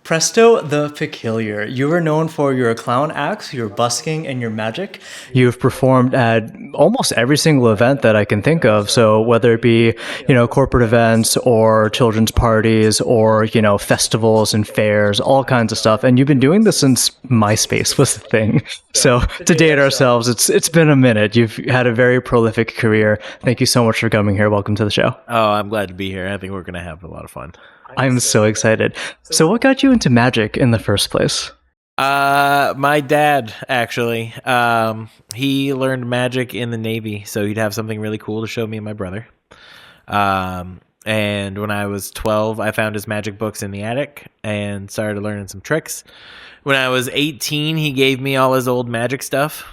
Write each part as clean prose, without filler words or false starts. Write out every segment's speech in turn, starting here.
Presto the Peculiar. You are known for your clown acts, your busking, and your magic. You've performed at almost every single event that I can think of. So whether it be, corporate events or children's parties or, festivals and fairs, all kinds of stuff. And you've been doing this since MySpace was the thing. So to date ourselves, it's been a minute. You've had a very prolific career. Thank you so much for coming here. Welcome to the show. Oh, I'm glad to be here. I think we're going to have a lot of fun. I'm so excited. So what got you into magic in the first place? My dad, actually, he learned magic in the Navy, so he'd have something really cool to show me and my brother. And when I was 12, I found his magic books in the attic and started learning some tricks. When I was 18, he gave me all his old magic stuff.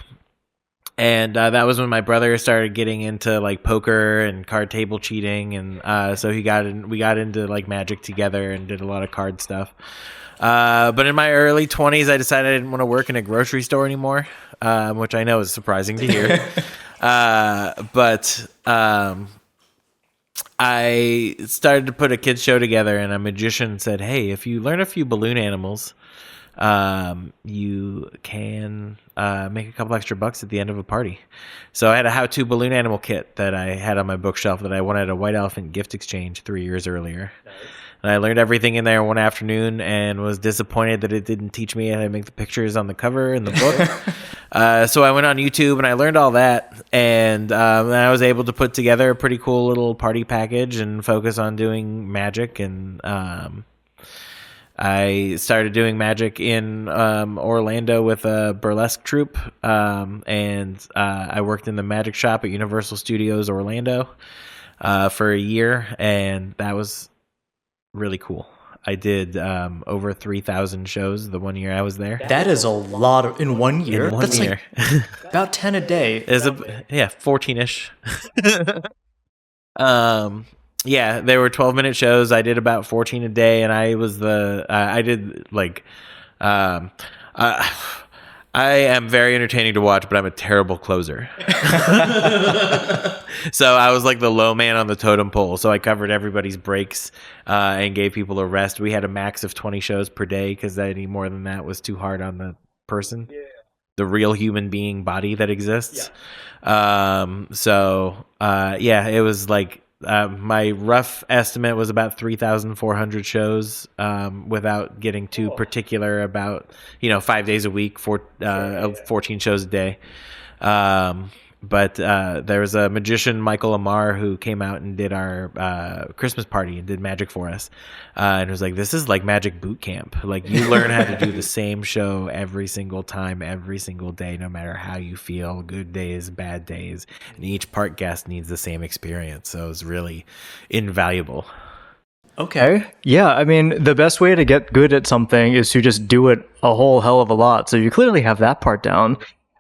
And that was when my brother started getting into like poker and card table cheating, and so we got into like magic together and did a lot of card stuff. But in my early 20s, I decided I didn't want to work in a grocery store anymore, which I know is surprising to hear. But I started to put a kids show together, and a magician said, "Hey, if you learn a few balloon animals, you can make a couple extra bucks at the end of a party." So I had a how-to balloon animal kit that I had on my bookshelf that I won at a White Elephant gift exchange 3 years earlier. Nice. And I learned everything in there one afternoon and was disappointed that it didn't teach me how to make the pictures on the cover in the book. So I went on YouTube and I learned all that, and I was able to put together a pretty cool little party package and focus on doing magic. And I started doing magic in Orlando with a burlesque troupe, and I worked in the magic shop at Universal Studios Orlando for a year, and that was really cool. I did over 3,000 shows the 1 year I was there. That is a lot in 1 year. That's year. Like about 10 a day. 14-ish. Yeah, there were 12-minute shows. I did about 14 a day, and I was I did like, I am very entertaining to watch, but I'm a terrible closer. So I was like the low man on the totem pole. So I covered everybody's breaks and gave people a rest. We had a max of 20 shows per day because any more than that was too hard on the person. Yeah. The real human being body that exists. Yeah. It was like, my rough estimate was about 3,400 shows, without getting too particular about, 5 days a week, 14 shows a day. But there was a magician, Michael Amar, who came out and did our Christmas party and did magic for us. And it was like, this is like magic boot camp. Like, you learn how to do the same show every single time, every single day, no matter how you feel, good days, bad days. And each part guest needs the same experience. So it was really invaluable. Okay. Yeah, I mean, the best way to get good at something is to just do it a whole hell of a lot. So you clearly have that part down.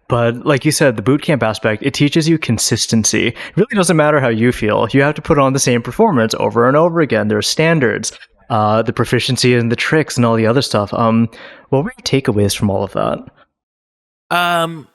But like you said, the bootcamp aspect, it teaches you consistency. It really doesn't matter how you feel. You have to put on the same performance over and over again. There are standards, the proficiency and the tricks and all the other stuff. What were your takeaways from all of that?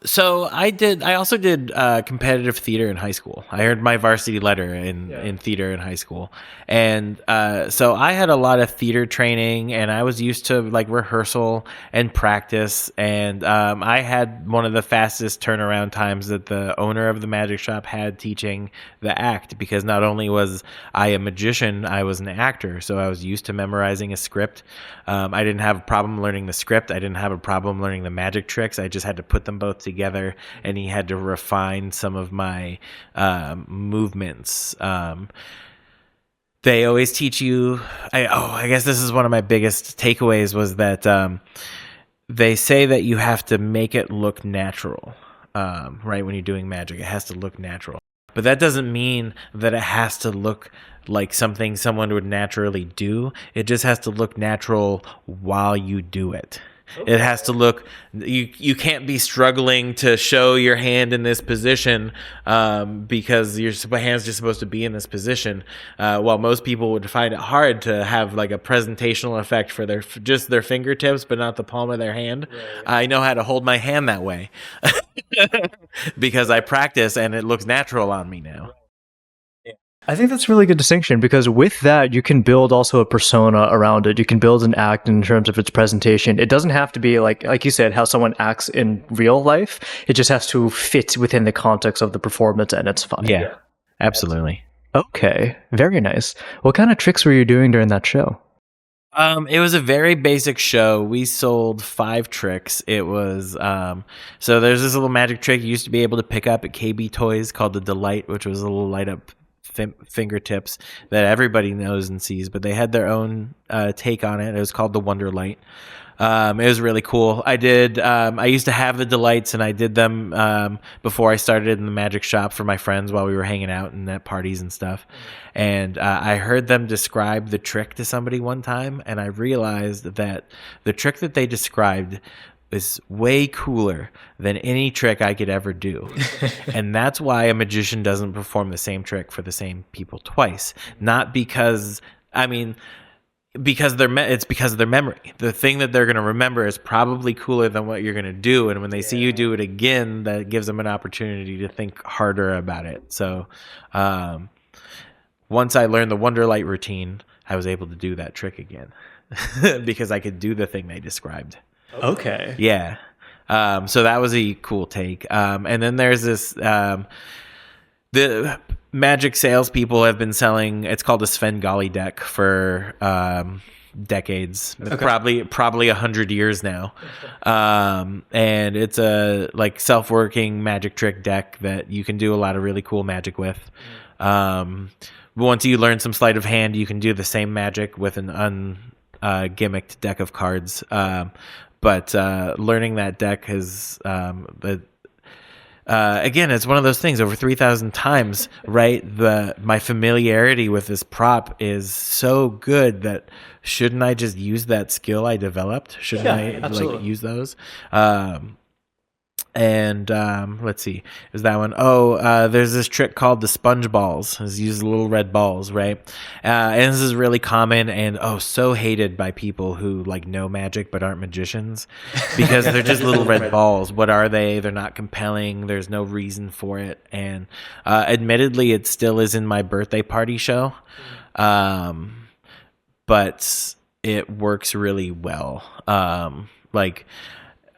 So I also did competitive theater in high school. I earned my varsity letter in theater in high school. And so I had a lot of theater training, and I was used to like rehearsal and practice. And I had one of the fastest turnaround times that the owner of the magic shop had teaching the act, because not only was I a magician, I was an actor. So I was used to memorizing a script. I didn't have a problem learning the script. I didn't have a problem learning the magic tricks. I just had to put them both together, and he had to refine some of my movements. They always teach you, I guess this is one of my biggest takeaways, was that they say that you have to make it look natural, right? When you're doing magic, it has to look natural. But that doesn't mean that it has to look like something someone would naturally do. It just has to look natural while you do it. Okay. It has to look, you can't be struggling to show your hand in this position because your hand's just supposed to be in this position. While most people would find it hard to have like a presentational effect for just their fingertips, but not the palm of their hand. Right. I know how to hold my hand that way because I practice and it looks natural on me now. I think that's a really good distinction because with that, you can build also a persona around it. You can build an act in terms of its presentation. It doesn't have to be like you said, how someone acts in real life. It just has to fit within the context of the performance, and it's fine. Yeah, absolutely. Okay, very nice. What kind of tricks were you doing during that show? It was a very basic show. We sold 5 tricks. It was so there's this little magic trick you used to be able to pick up at KB Toys called the Delight, which was a little light up fingertips that everybody knows and sees, but they had their own take on it. It was called the Wonder Light. It was really cool. I used to have the Delights, and I did them before I started in the magic shop for my friends while we were hanging out and at parties and stuff. And I heard them describe the trick to somebody one time, and I realized that the trick that they described is way cooler than any trick I could ever do. And that's why a magician doesn't perform the same trick for the same people twice. Not because, I mean, it's because of their memory. The thing that they're going to remember is probably cooler than what you're going to do, and when they see you do it again, that gives them an opportunity to think harder about it. So once I learned the Wonderlight routine, I was able to do that trick again because I could do the thing they described. Okay. Yeah. So that was a cool take. And then there's this the magic salespeople have been selling. It's called a Svengali deck for decades, probably 100 years now. And it's a like self-working magic trick deck that you can do a lot of really cool magic with. Once you learn some sleight of hand, you can do the same magic with an gimmicked deck of cards. But learning that deck has again, it's one of those things over 3,000 times, right? My familiarity with this prop is so good that shouldn't I just use that skill I developed? Shouldn't I like use those? And let's see, is that one? There's this trick called the sponge balls. It's use little red balls, right? And this is really common and so hated by people who like know magic but aren't magicians because they're just little red balls. What are they? They're not compelling. There's no reason for it. And admittedly, it still is in my birthday party show, but it works really well.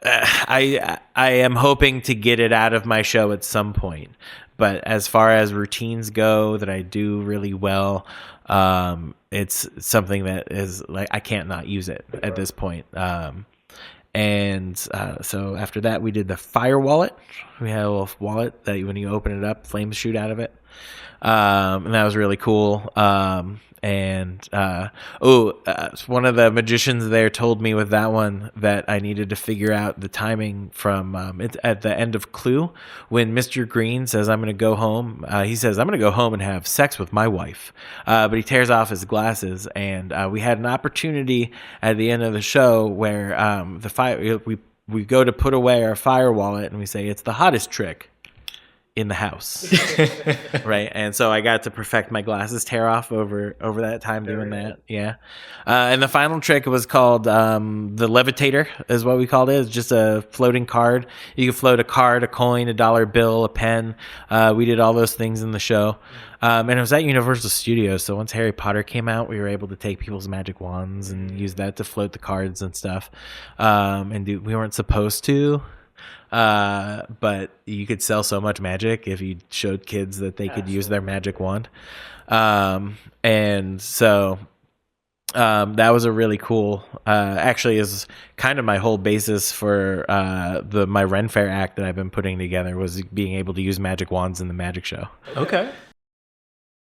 I am hoping to get it out of my show at some point, but as far as routines go that I do really well, it's something that is like I can't not use it at this point. So after that, we did the fire wallet. We had a little wallet that when you open it up, flames shoot out of it. And that was really cool. One of the magicians there told me with that one that I needed to figure out the timing from at the end of Clue when Mr. Green says, I'm going to go home. He says, I'm going to go home and have sex with my wife. But he tears off his glasses. And we had an opportunity at the end of the show where we go to put away our fire wallet and we say, it's the hottest trick in the house. Right. And so I got to perfect my glasses tear off over that time doing that. Yeah. And the final trick was called the levitator is what we called it. It's just a floating card. You can float a card, a coin, a dollar bill, a pen. We did all those things in the show. And it was at Universal Studios. So once Harry Potter came out, we were able to take people's magic wands and use that to float the cards and stuff. We weren't supposed to. But you could sell so much magic if you showed kids that they could use their magic wand. And so that was a really cool, actually is kind of my whole basis for my Ren Fair act that I've been putting together was being able to use magic wands in the magic show. Okay.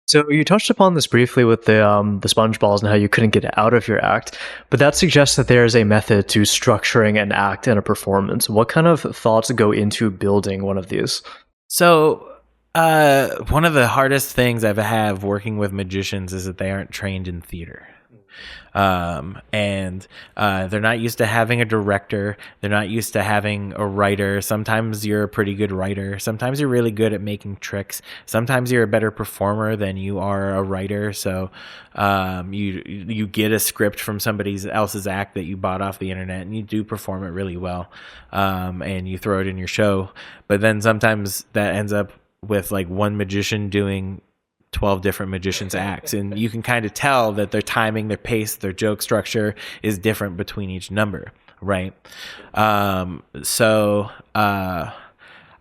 So you touched upon this briefly with the sponge balls and how you couldn't get out of your act, but that suggests that there is a method to structuring an act and a performance. What kind of thoughts go into building one of these? So one of the hardest things I have working with magicians is that they aren't trained in theater. And they're not used to having a director. They're not used to having a writer. Sometimes you're a pretty good writer. Sometimes you're really good at making tricks. Sometimes you're a better performer than you are a writer. So you get a script from somebody else's act that you bought off the internet and you do perform it really well. And you throw it in your show. But then sometimes that ends up with like one magician doing 12 different magicians' acts, and you can kind of tell that their timing, their pace, their joke structure is different between each number, right?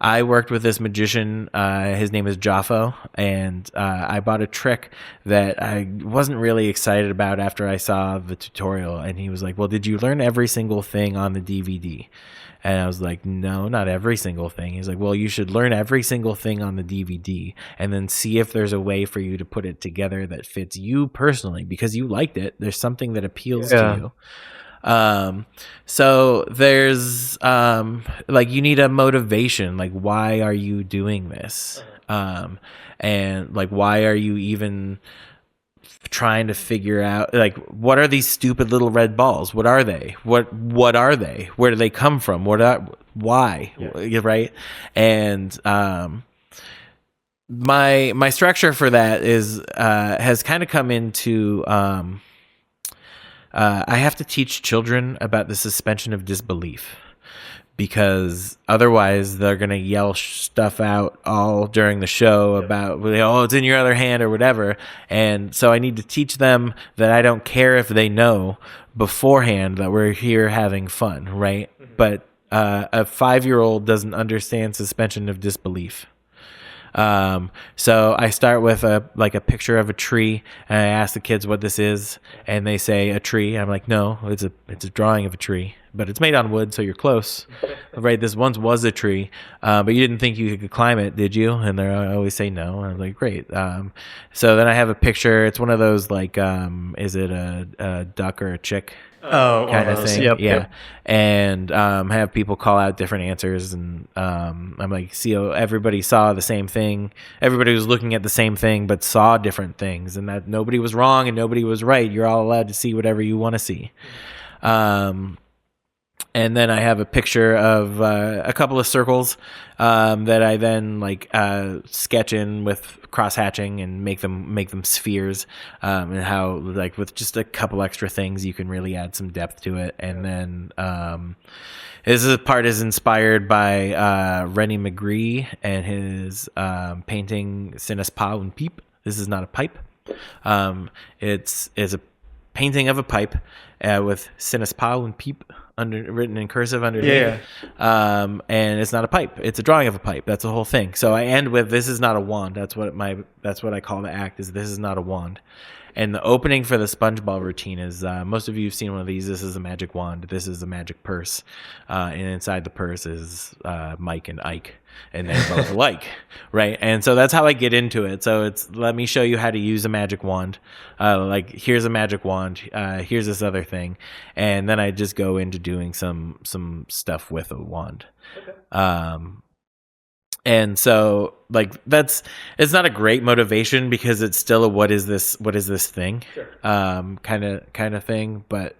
I worked with this magician. His name is Jaffo, and I bought a trick that I wasn't really excited about after I saw the tutorial. And he was like, "Well, did you learn every single thing on the DVD?" And I was like, "No, not every single thing." He's like, "Well, you should learn every single thing on the DVD and then see if there's a way for you to put it together that fits you personally, because you liked it. There's something that appeals to you." So there's like, you need a motivation. Like, why are you doing this? And like, why are you even trying to figure out, like, what are these stupid little red balls? What are they? What are they? Where do they come from? Why? Yeah. Right? And my structure for that is has kind of come into I have to teach children about the suspension of disbelief, because otherwise they're going to yell stuff out all during the show about, oh, it's in your other hand or whatever. And so I need to teach them that I don't care if they know beforehand that we're here having fun, right? Mm-hmm. But a 5-year-old doesn't understand suspension of disbelief. So I start with a picture of a tree, and I ask the kids what this is, and they say a tree. I'm like, no, it's a drawing of a tree, but it's made on wood, so you're close, right? This once was a tree, but you didn't think you could climb it, did you? And they always say no. And I'm like, great. So then I have a picture. It's one of those, like, is it a duck or a chick? Kind of thing. Yep. And have people call out different answers, and I'm like, see, everybody saw the same thing. Everybody was looking at the same thing but saw different things, and that nobody was wrong and nobody was right. You're all allowed to see whatever you want to see. And then I have a picture of a couple of circles that I then sketch in with cross hatching and make them spheres, and how, like, with just a couple extra things you can really add some depth to it. And then this part is inspired by Rennie McGree and his painting Sinus Pa Un Peep. This is not a pipe. It's a painting of a pipe with Sinus Pa Un Peep written in cursive underneath. And it's not a pipe, it's a drawing of a pipe. That's the whole thing. So I end with, this is not a wand. That's what I call the act, is this is not a wand. And the opening for the SpongeBob routine is, most of you have seen one of these. This is a magic wand. This is a magic purse. And inside the purse is Mike and Ike. And they're both alike, right? And so that's how I get into it. So it's, let me show you how to use a magic wand. Like, here's a magic wand. Here's this other thing. And then I just go into doing some stuff with a wand. Okay. And so, like, it's not a great motivation, because it's still a what is this thing, sure, kind of thing. But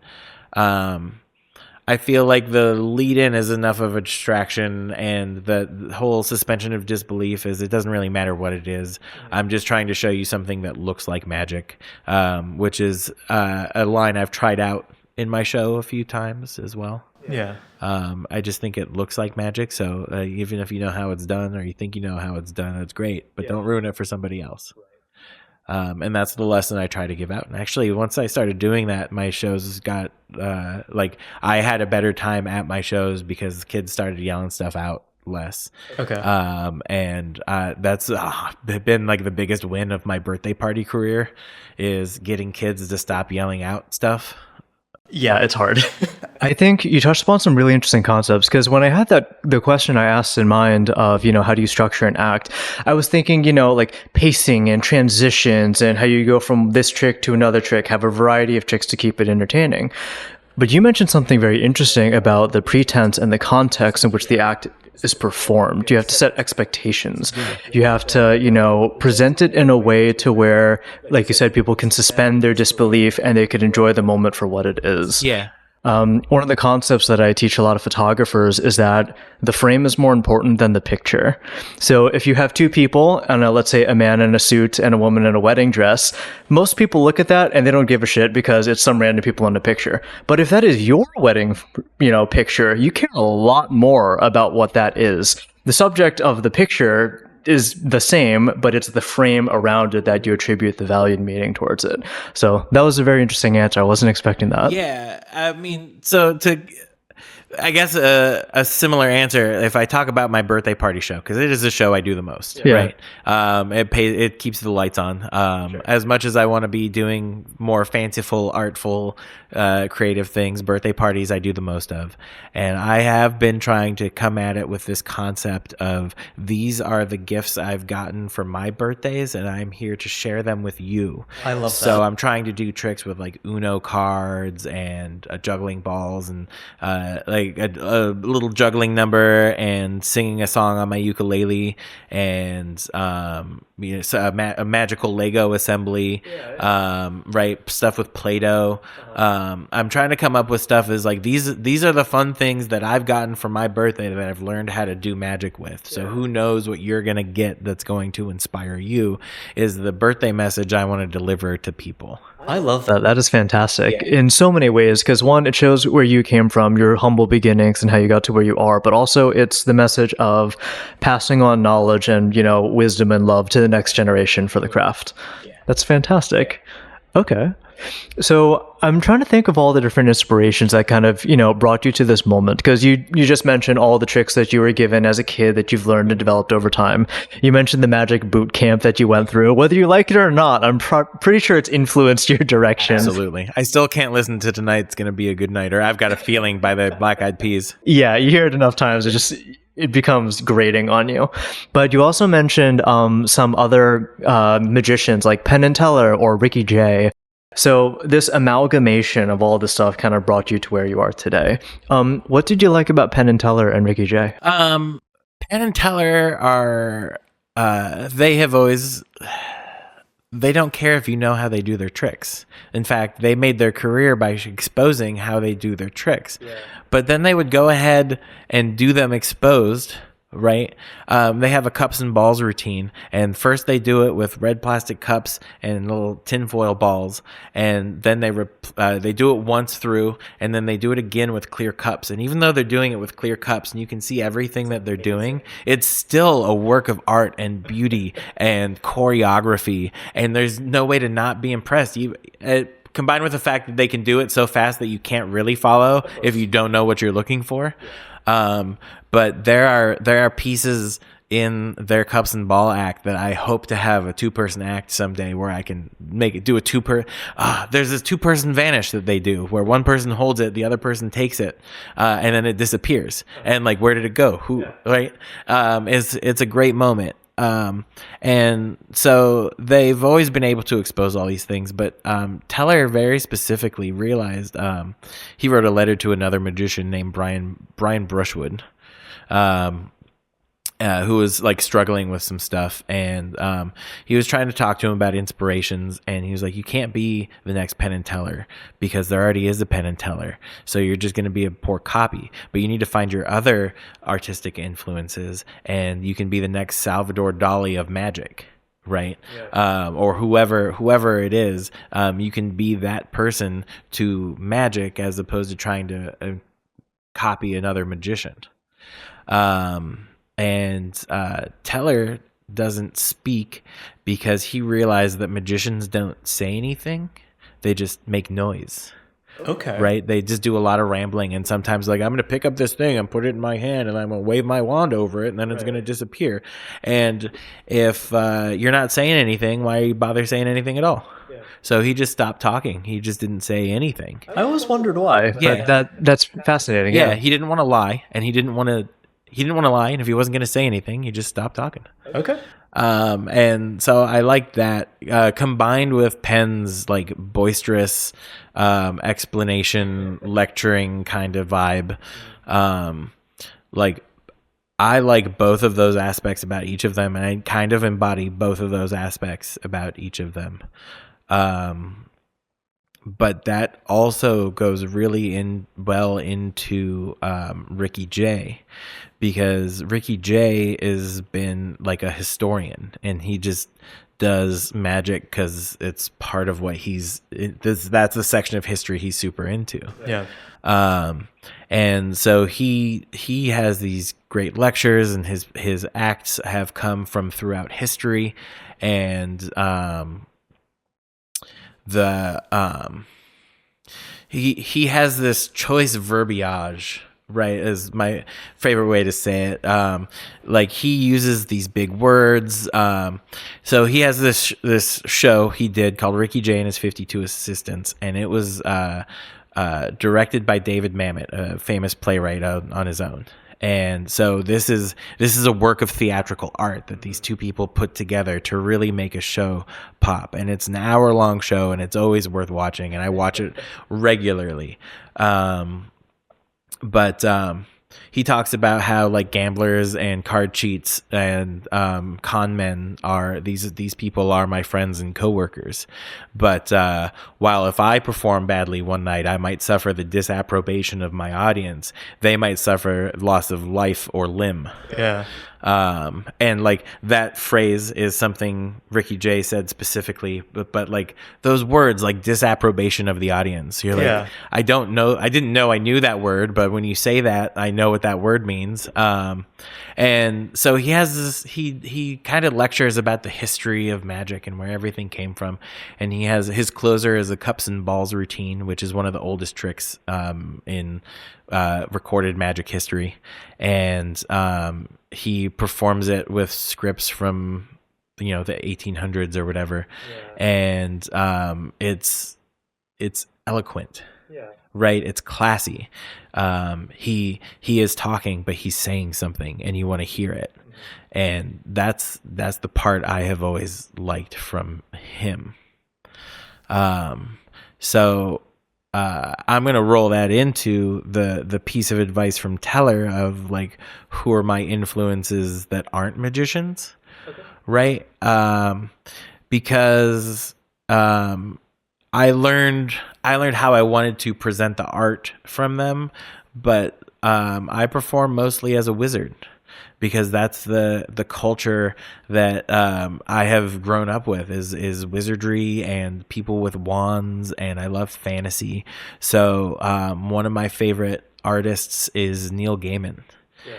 I feel like the lead in is enough of a distraction, and the whole suspension of disbelief is, it doesn't really matter what it is. Mm-hmm. I'm just trying to show you something that looks like magic, which is a line I've tried out in my show a few times as well. Yeah. I just think it looks like magic. So even if you know how it's done, or you think you know how it's done, that's great. But don't ruin it for somebody else. Right. And that's the lesson I try to give out. And actually, once I started doing that, my shows got I had a better time at my shows, because kids started yelling stuff out less. Okay. And that's been like the biggest win of my birthday party career, is getting kids to stop yelling out stuff. Yeah, it's hard. I think you touched upon some really interesting concepts, because when I had the question I asked in mind of, how do you structure an act, I was thinking, like pacing and transitions, and how you go from this trick to another trick, have a variety of tricks to keep it entertaining. But you mentioned something very interesting about the pretense and the context in which the act is performed. You have to set expectations. You have to, present it in a way to where, like you said, people can suspend their disbelief and they could enjoy the moment for what it is. Yeah. One of the concepts that I teach a lot of photographers is that the frame is more important than the picture. So if you have two people, and let's say a man in a suit and a woman in a wedding dress, most people look at that and they don't give a shit, because it's some random people in the picture. But if that is your wedding, picture, you care a lot more about what that is. The subject of the picture is the same, but it's the frame around it that you attribute the value and meaning towards it. So that was a very interesting answer. I wasn't expecting that. Yeah, I mean, so to I guess a similar answer if I talk about my birthday party show, because it is the show I do the most, Yeah. right? It keeps the lights on. As much as I want to be doing more fanciful, artful, creative things, birthday parties I do the most of. And I have been trying to come at it with this concept of these are the gifts I've gotten for my birthdays, and I'm here to share them with you. I love So that. I'm trying to do tricks with like Uno cards and juggling balls and like a little juggling number and singing a song on my ukulele and so a magical Lego assembly, right? Stuff with Play-Doh. I'm trying to come up with stuff is like these are the fun things that I've gotten for my birthday that I've learned how to do magic with. So who knows what you're gonna get that's going to inspire you is the birthday message I want to deliver to people. I love that. That is fantastic in so many ways because one, it shows where you came from, your humble beginnings, and how you got to where you are. But also, it's the message of passing on knowledge and wisdom and love to the next generation for the craft. That's fantastic. Okay. So I'm trying to think of all the different inspirations that kind of, brought you to this moment because you just mentioned all the tricks that you were given as a kid that you've learned and developed over time. You mentioned the magic boot camp that you went through. Whether you like it or not, I'm pretty sure it's influenced your direction. Absolutely. I still can't listen to Tonight's Gonna Be a Good Night or I've Got a Feeling by the Black Eyed Peas. Yeah, you hear it enough times, it becomes grating on you. But you also mentioned some other magicians like Penn and Teller or Ricky Jay. So this amalgamation of all this stuff kind of brought you to where you are today. What did you like about Penn and Teller and Ricky Jay? Penn and Teller are they have always they don't care if you know how they do their tricks. In fact, they made their career by exposing how they do their tricks. Yeah. But then they would go ahead and do them exposed, right? They have a cups and balls routine, and first they do it with red plastic cups and little tinfoil balls, and then they do it once through, and then they do it again with clear cups. And even though they're doing it with clear cups, and you can see everything that they're doing, it's still a work of art and beauty and choreography, and there's no way to not be impressed. Combined with the fact that they can do it so fast that you can't really follow if you don't know what you're looking for. But there are pieces in their cups and ball act that I hope to have a 2-person act someday where I can do a there's this 2-person vanish that they do where one person holds it, the other person takes it, and then it disappears. And like, where did it go? Who, right? It's a great moment. And so they've always been able to expose all these things, but Teller very specifically realized he wrote a letter to another magician named Brian Brushwood, who was like struggling with some stuff, and he was trying to talk to him about inspirations, and he was like, you can't be the next Penn and Teller because there already is a Penn and Teller, so you're just going to be a poor copy, but you need to find your other artistic influences, and you can be the next Salvador Dali of magic, right? Or whoever it is, you can be that person to magic as opposed to trying to copy another magician. And Teller doesn't speak because he realized that magicians don't say anything. They just make noise. Okay. Right? They just do a lot of rambling, and sometimes like, I'm going to pick up this thing and put it in my hand and I'm going to wave my wand over it and then it's going to disappear. And if you're not saying anything, why bother saying anything at all? So he just stopped talking. He just didn't say anything. I always wondered why. Yeah. But that's fascinating. Yeah, he didn't want to lie, and he didn't want to lie, and if he wasn't going to say anything, he just stopped talking. Okay. And so I like that, combined with Penn's like boisterous explanation, lecturing kind of vibe. Like, I like both of those aspects about each of them, and I kind of embody both of those aspects about each of them. But that also goes really into Ricky Jay, because Ricky Jay has been like a historian, and he just does magic because it's part of what that's a section of history he's super into. Yeah. And so he has these great lectures, and his acts have come from throughout history, and he has this choice verbiage, right, is my favorite way to say it. Like, he uses these big words. So he has this show he did called Ricky Jay and His 52 Assistants, and it was directed by David Mamet, a famous playwright on his own. And so this is a work of theatrical art that these two people put together to really make a show pop. And it's an hour-long show, and it's always worth watching, and I watch it regularly. But he talks about how, like, gamblers and card cheats and con men are these people are my friends and coworkers. But while if I perform badly one night, I might suffer the disapprobation of my audience, they might suffer loss of life or limb. Yeah. And like, that phrase is something Ricky Jay said specifically, but like, those words, like disapprobation of the audience, you're like, Yeah. I didn't know I knew that word, but when you say that, I know what that word means. And so he has this, he kind of lectures about the history of magic and where everything came from. And he has his closer is a cups and balls routine, which is one of the oldest tricks in recorded magic history. And he performs it with scripts from, the 1800s or whatever. Yeah. And it's eloquent. Yeah. Right? It's classy. He is talking, but he's saying something, and you want to hear it. Mm-hmm. And that's the part I have always liked from him. So I'm going to roll that into the piece of advice from Teller of, like, who are my influences that aren't magicians. Okay. Right? Because I learned how I wanted to present the art from them, but I perform mostly as a wizard, because that's the culture that I have grown up with is wizardry and people with wands, and I love fantasy. So one of my favorite artists is Neil Gaiman.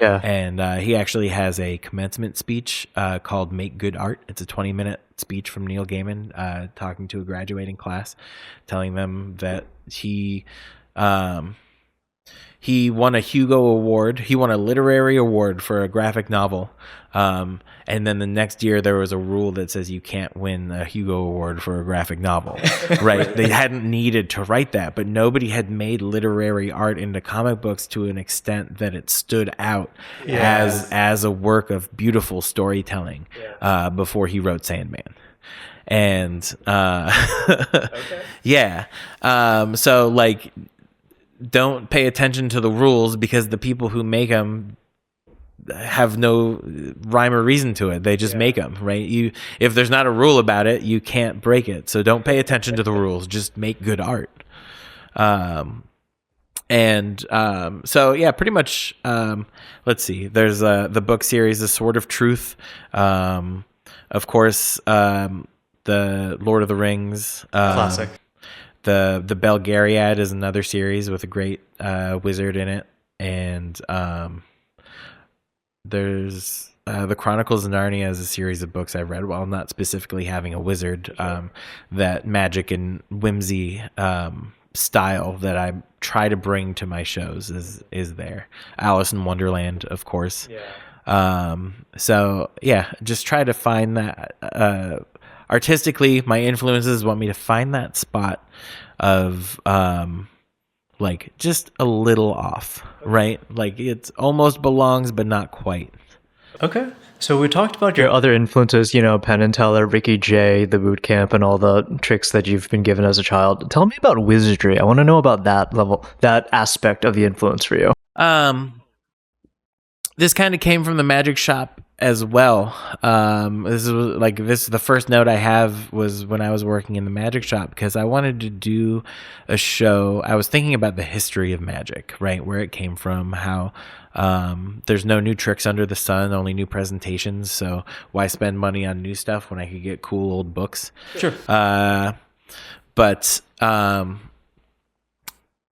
Yeah. And he actually has a commencement speech called Make Good Art. It's a 20-minute speech from Neil Gaiman talking to a graduating class, telling them that he won a Hugo Award. He won a literary award for a graphic novel. And then the next year there was a rule that says you can't win a Hugo Award for a graphic novel, right? They hadn't needed to write that, but nobody had made literary art into comic books to an extent that it stood out as a work of beautiful storytelling before he wrote Sandman. And okay. Yeah. So, like, don't pay attention to the rules, because the people who make them have no rhyme or reason to it. They just make them, right? If there's not a rule about it, you can't break it. So don't pay attention to the rules. Just make good art. So yeah, pretty much. Let's see. There's the book series, The Sword of Truth. Of course, the Lord of the Rings. Classic. The Belgariad is another series with a great wizard in it, and there's the Chronicles of Narnia is a series of books I've read while not specifically having a wizard. That magic and whimsy style that I try to bring to my shows is there. Alice in Wonderland, of course. Yeah. So yeah, just try to find that. Artistically, my influences want me to find that spot of like, just a little off, right? Like, it almost belongs, but not quite. Okay. So we talked about your other influences, Penn and Teller, Ricky Jay, the bootcamp, and all the tricks that you've been given as a child. Tell me about wizardry. I want to know about that aspect of the influence for you. This kind of came from the magic shop as well. This is the first note I have was when I was working in the magic shop, because I wanted to do a show. I was thinking about the history of magic, right? Where it came from, how there's no new tricks under the sun, only new presentations. So why spend money on new stuff when I could get cool old books? Sure.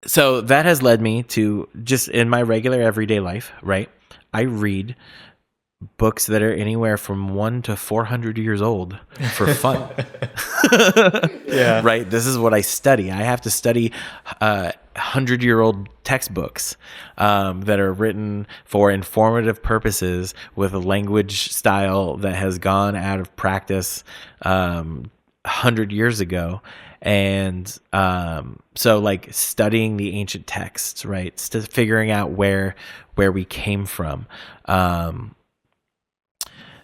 So that has led me to, just in my regular everyday life, right? I read books that are anywhere from 1 to 400 years old for fun. Yeah. Right. This is what I study. I have to study 100-year-old textbooks that are written for informative purposes with a language style that has gone out of practice 100 years ago. And so like studying the ancient texts, right? Figuring out where we came from.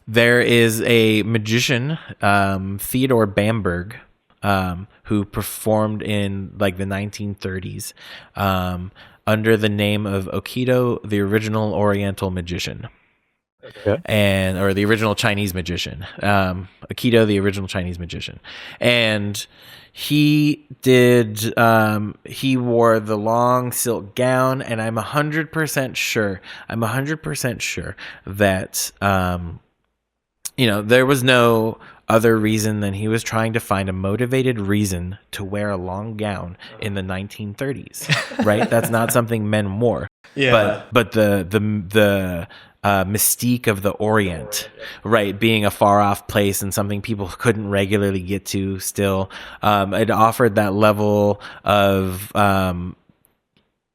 There is a magician, Theodore Bamberg, who performed in like the 1930s under the name of Okido, the original Oriental magician. Okay. Or the original Chinese magician. Okido, the original Chinese magician. And he wore the long silk gown, and I'm 100% sure that there was no other reason than he was trying to find a motivated reason to wear a long gown in the 1930s, right? That's not something men wore. Yeah. But the mystique of the Orient, right, being a far off place and something people couldn't regularly get to still, it offered that level of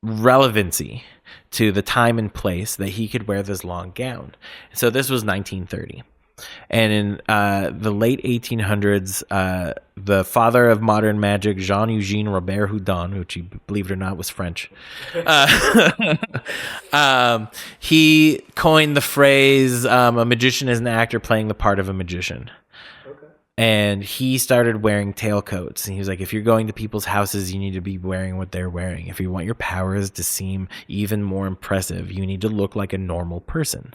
relevancy to the time and place that he could wear this long gown. So this was 1930. And in the late 1800s, the father of modern magic, Jean-Eugène Robert Houdin, which, believe it or not, was French, he coined the phrase, a magician is an actor playing the part of a magician. And he started wearing tailcoats. And he was like, if you're going to people's houses, you need to be wearing what they're wearing. If you want your powers to seem even more impressive, you need to look like a normal person.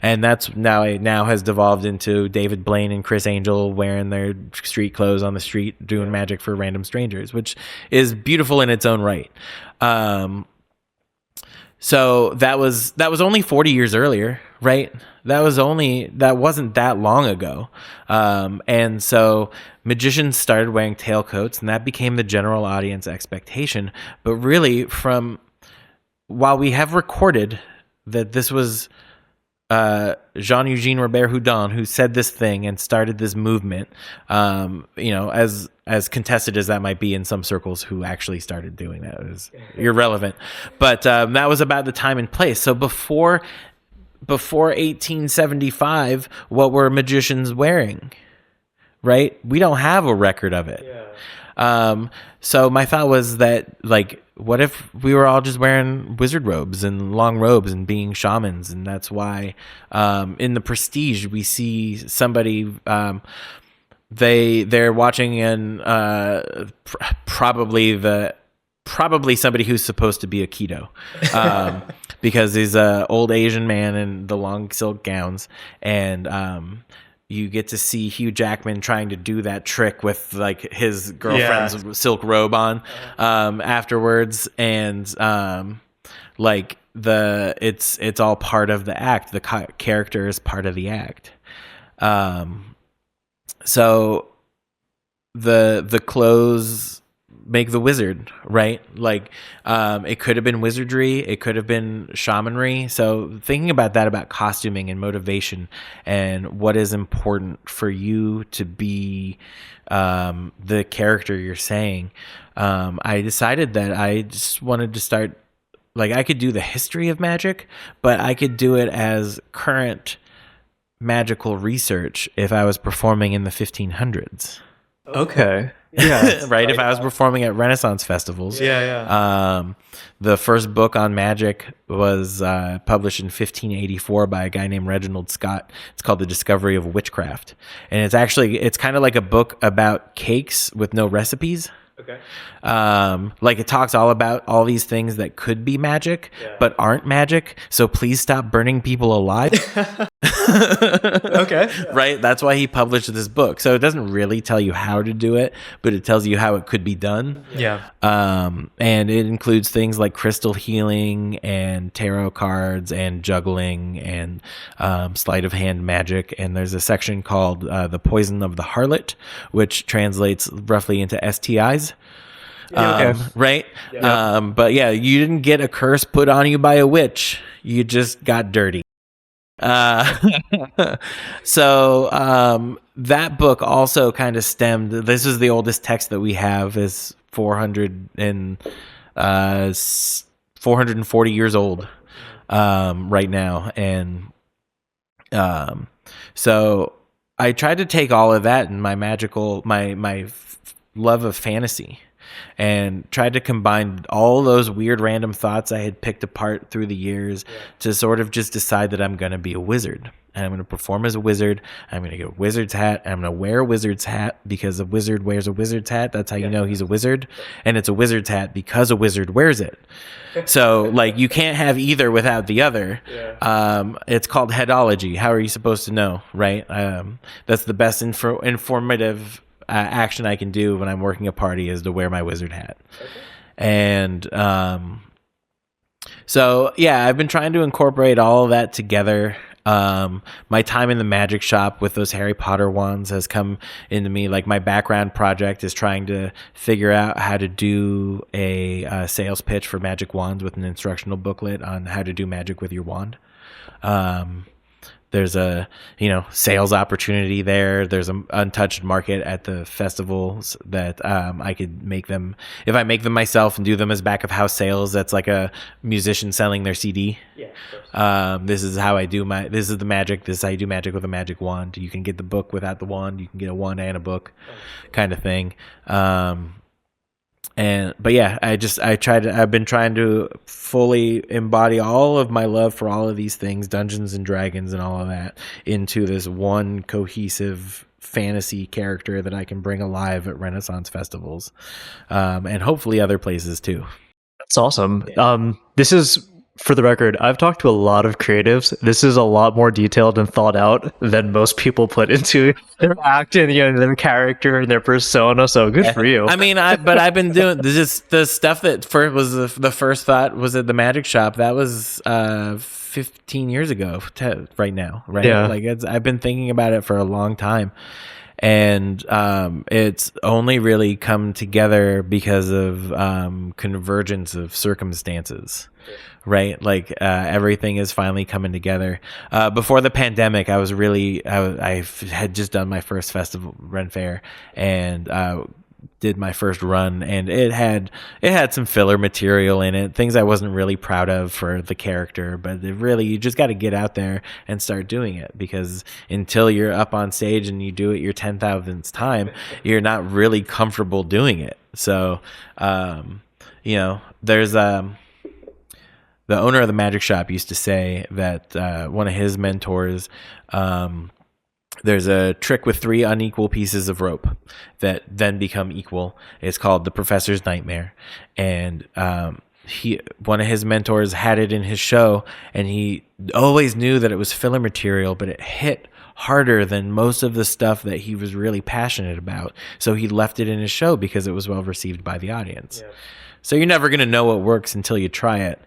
And that's now has devolved into David Blaine and Chris Angel wearing their street clothes on the street, doing magic for random strangers, which is beautiful in its own right. So that was only 40 years earlier, right? That wasn't that long ago. And so magicians started wearing tailcoats, and that became the general audience expectation. But really, while we have recorded that this was Jean-Eugène Robert Houdin who said this thing and started this movement, as contested as that might be in some circles, who actually started doing that is irrelevant. But that was about the time and place. So before 1875, what were magicians wearing? Right? We don't have a record of it. So my thought was that, like, what if we were all just wearing wizard robes and long robes and being shamans? And that's why in the Prestige we see somebody they're watching and probably somebody who's supposed to be a keto, because he's a old Asian man in the long silk gowns, and you get to see Hugh Jackman trying to do that trick with like his girlfriend's silk robe on afterwards, and it's all part of the act. The character is part of the act. So the clothes make the wizard, right? Like it could have been wizardry, it could have been shamanry. So thinking about that, about costuming and motivation and what is important for you to be the character you're saying, I decided that I just wanted to start, like, I could do the history of magic, but I could do it as current magical research if I was performing in the 1500s. Okay. Yeah. Right. If I was performing at Renaissance festivals. The first book on magic was published in 1584 by a guy named Reginald Scott. It's called The Discovery of Witchcraft. And it's kind of like a book about cakes with no recipes. Okay. Like, it talks all about all these things that could be magic, but aren't magic. So please stop burning people alive. Okay. Right? That's why he published this book. So it doesn't really tell you how to do it, but it tells you how it could be done. Yeah. And it includes things like crystal healing and tarot cards and juggling and sleight-of-hand magic. And there's a section called The Poison of the Harlot, which translates roughly into STIs. Right? But yeah, you didn't get a curse put on you by a witch. You just got dirty. Uh, so that book also kind of stemmed. This is the oldest text that we have, is 440 years old right now, and um, so I tried to take all of that and my love of fantasy, and tried to combine all those weird random thoughts I had picked apart through the years to sort of just decide that I'm going to be a wizard. And I'm going to perform as a wizard. I'm going to get a wizard's hat. I'm going to wear a wizard's hat because a wizard wears a wizard's hat. That's how you know he's a wizard. And it's a wizard's hat because a wizard wears it. So, like, you can't have either without the other. It's called headology. How are you supposed to know, right? That's the best informative action I can do when I'm working a party, is to wear my wizard hat. And so yeah, I've been trying to incorporate all of that together. My time in the magic shop with those Harry Potter wands has come into me. Like, my background project is trying to figure out how to do a sales pitch for magic wands with an instructional booklet on how to do magic with your wand. There's a sales opportunity there. There's an untouched market at the festivals that I could make them, if I make them myself and do them as back of house sales. That's like a musician selling their CD. This is how I do this is the magic. This is how you do magic with a magic wand. You can get the book without the wand. You can get a wand and a book, kind of thing. But yeah, I've been trying to fully embody all of my love for all of these things, Dungeons and Dragons and all of that, into this one cohesive fantasy character that I can bring alive at Renaissance festivals, and hopefully other places too. That's awesome. This is, for the record, I've talked to a lot of creatives. This is a lot more detailed and thought out than most people put into their act and their character and their persona. So good for you. I mean, I've been doing the stuff that was the first thought was at the magic shop. That was 15 years ago right now, right? Yeah. Like, I've been thinking about it for a long time. And it's only really come together because of convergence of circumstances, right? Like, everything is finally coming together. Before the pandemic, I had just done my first festival, Ren Fair, and did my first run, and it had some filler material in it, things I wasn't really proud of for the character, but you just got to get out there and start doing it, because until you're up on stage and you do it your 10,000th time, you're not really comfortable doing it. So there's the owner of the magic shop used to say that one of his mentors, there's a trick with 3 unequal pieces of rope that then become equal. It's called the Professor's Nightmare. And one of his mentors had it in his show, and he always knew that it was filler material, but it hit harder than most of the stuff that he was really passionate about. So he left it in his show because it was well received by the audience. Yeah. So you're never going to know what works until you try it.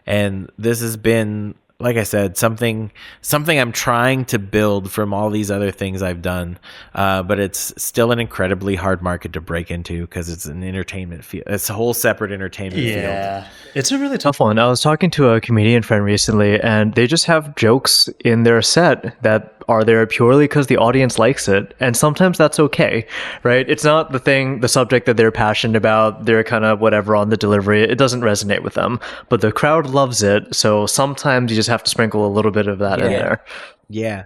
And this has been, like I said, something I'm trying to build from all these other things I've done, but it's still an incredibly hard market to break into because it's an entertainment field. It's a whole separate entertainment field. Yeah, it's a really tough one. I was talking to a comedian friend recently, and they just have jokes in their set that are there purely because the audience likes it, and sometimes that's okay, right? It's not the subject that they're passionate about. They're kind of whatever on the delivery. It doesn't resonate with them, but the crowd loves it. So sometimes you just have to sprinkle a little bit of that in there. Yeah.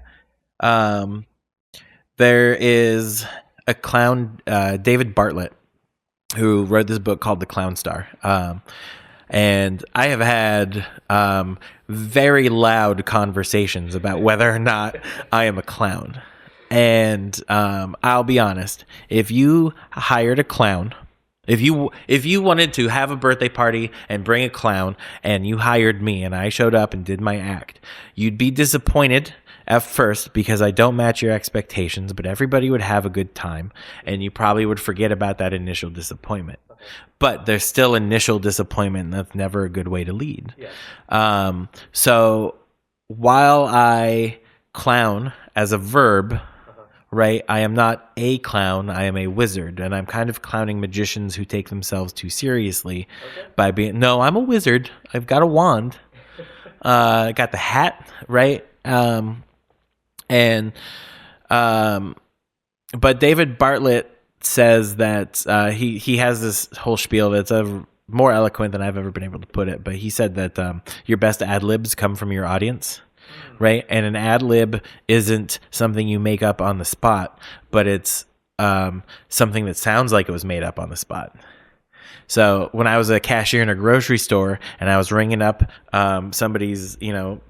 There is a clown, David Bartlett, who wrote this book called The Clown Star. And I have had very loud conversations about whether or not I am a clown. And I'll be honest, if you hired a clown, if you wanted to have a birthday party and bring a clown, and you hired me and I showed up and did my act, you'd be disappointed at first because I don't match your expectations, but everybody would have a good time, and you probably would forget about that initial disappointment. But there's still initial disappointment, and that's never a good way to lead. Yeah. So while I clown as a verb, right, I am not a clown, I am a wizard, and I'm kind of clowning magicians who take themselves too seriously by I'm a wizard, I've got a wand, I got the hat, right? And but David Bartlett says that he has this whole spiel that's more eloquent than I've ever been able to put it. But he said that your best ad libs come from your audience, right? And an ad lib isn't something you make up on the spot, but it's something that sounds like it was made up on the spot. So when I was a cashier in a grocery store and I was ringing up somebody's,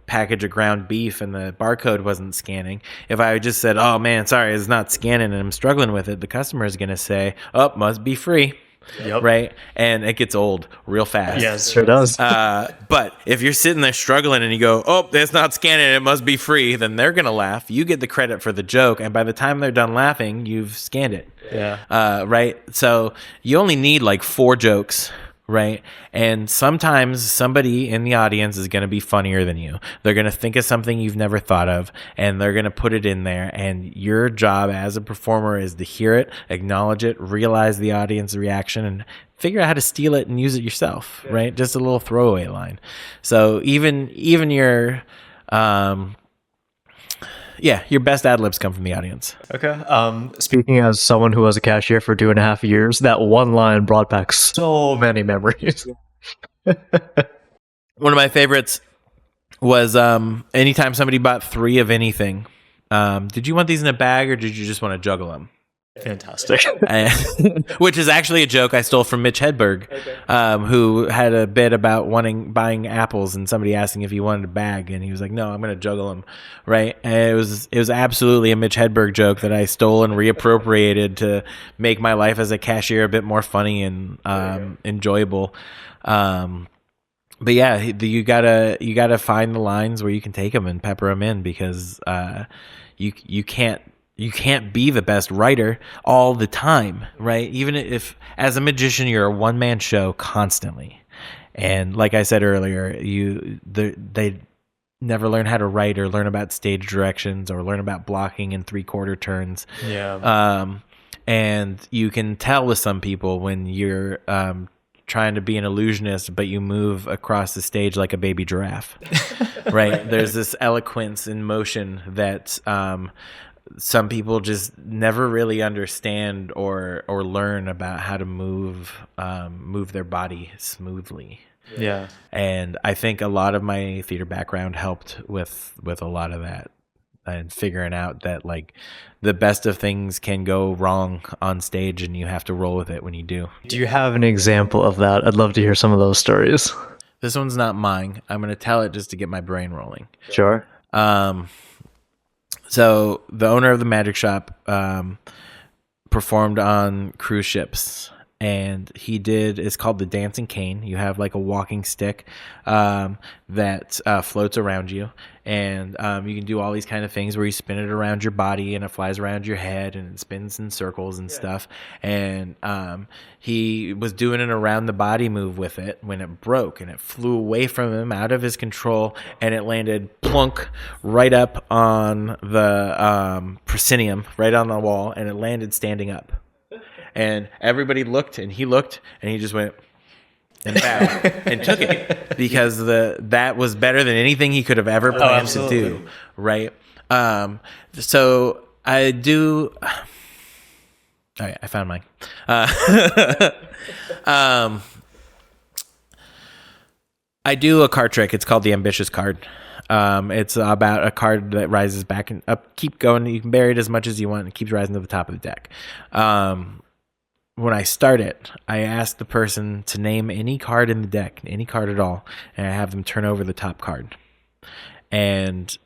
package of ground beef and the barcode wasn't scanning, if I just said, "Oh man, sorry, it's not scanning and I'm struggling with it," the customer is going to say, "Oh, must be free." Yep. Right? And it gets old real fast. Yes, sure does. But if you're sitting there struggling and you go, "Oh, it's not scanning, it must be free," then they're going to laugh. You get the credit for the joke. And by the time they're done laughing, you've scanned it. Yeah. Right? So you only need like 4 jokes. Right? And sometimes somebody in the audience is going to be funnier than you. They're going to think of something you've never thought of and they're going to put it in there. And your job as a performer is to hear it, acknowledge it, realize the audience reaction, and figure out how to steal it and use it yourself. Yeah. Right? Just a little throwaway line. So even your your best ad libs come from the audience. Okay. Speaking as someone who was a cashier for 2.5 years, that one line brought back so many memories. One of my favorites was anytime somebody bought 3 of anything. Did you want these in a bag or did you just want to juggle them? Fantastic. Which is actually a joke I stole from Mitch Hedberg, who had a bit about buying apples and somebody asking if he wanted a bag, and he was like, "No, I'm going to juggle them," right? And it was absolutely a Mitch Hedberg joke that I stole and reappropriated to make my life as a cashier a bit more funny and enjoyable. But yeah, you gotta find the lines where you can take them and pepper them in, because you can't be the best writer all the time, right? Even if as a magician you're a one-man show constantly, and like I said earlier, they never learn how to write or learn about stage directions or learn about blocking in 3/4 turns. Yeah. And you can tell with some people when you're trying to be an illusionist, but you move across the stage like a baby giraffe, right? There's this eloquence in motion that some people just never really understand or learn about how to move their body smoothly. Yeah. And I think a lot of my theater background helped with a lot of that, and figuring out that like the best of things can go wrong on stage and you have to roll with it when you do. Do you have an example of that? I'd love to hear some of those stories. This one's not mine. I'm going to tell it just to get my brain rolling. Sure. So the owner of the magic shop performed on cruise ships, and it's called the dancing cane. You have like a walking stick that floats around you, and you can do all these kind of things where you spin it around your body and it flies around your head and it spins in circles and stuff. And he was doing an around the body move with it when it broke, and it flew away from him out of his control, and it landed plunk right up on the proscenium, right on the wall, and it landed standing up. And everybody looked, and he looked, and he just went and bowed and took it, because that was better than anything he could have ever planned to do, right? So I do. All right, I found mine. I do a card trick. It's called the ambitious card. It's about a card that rises back and up. Keep going. You can bury it as much as you want. It keeps rising to the top of the deck. When I start it, I ask the person to name any card in the deck, any card at all, and I have them turn over the top card. And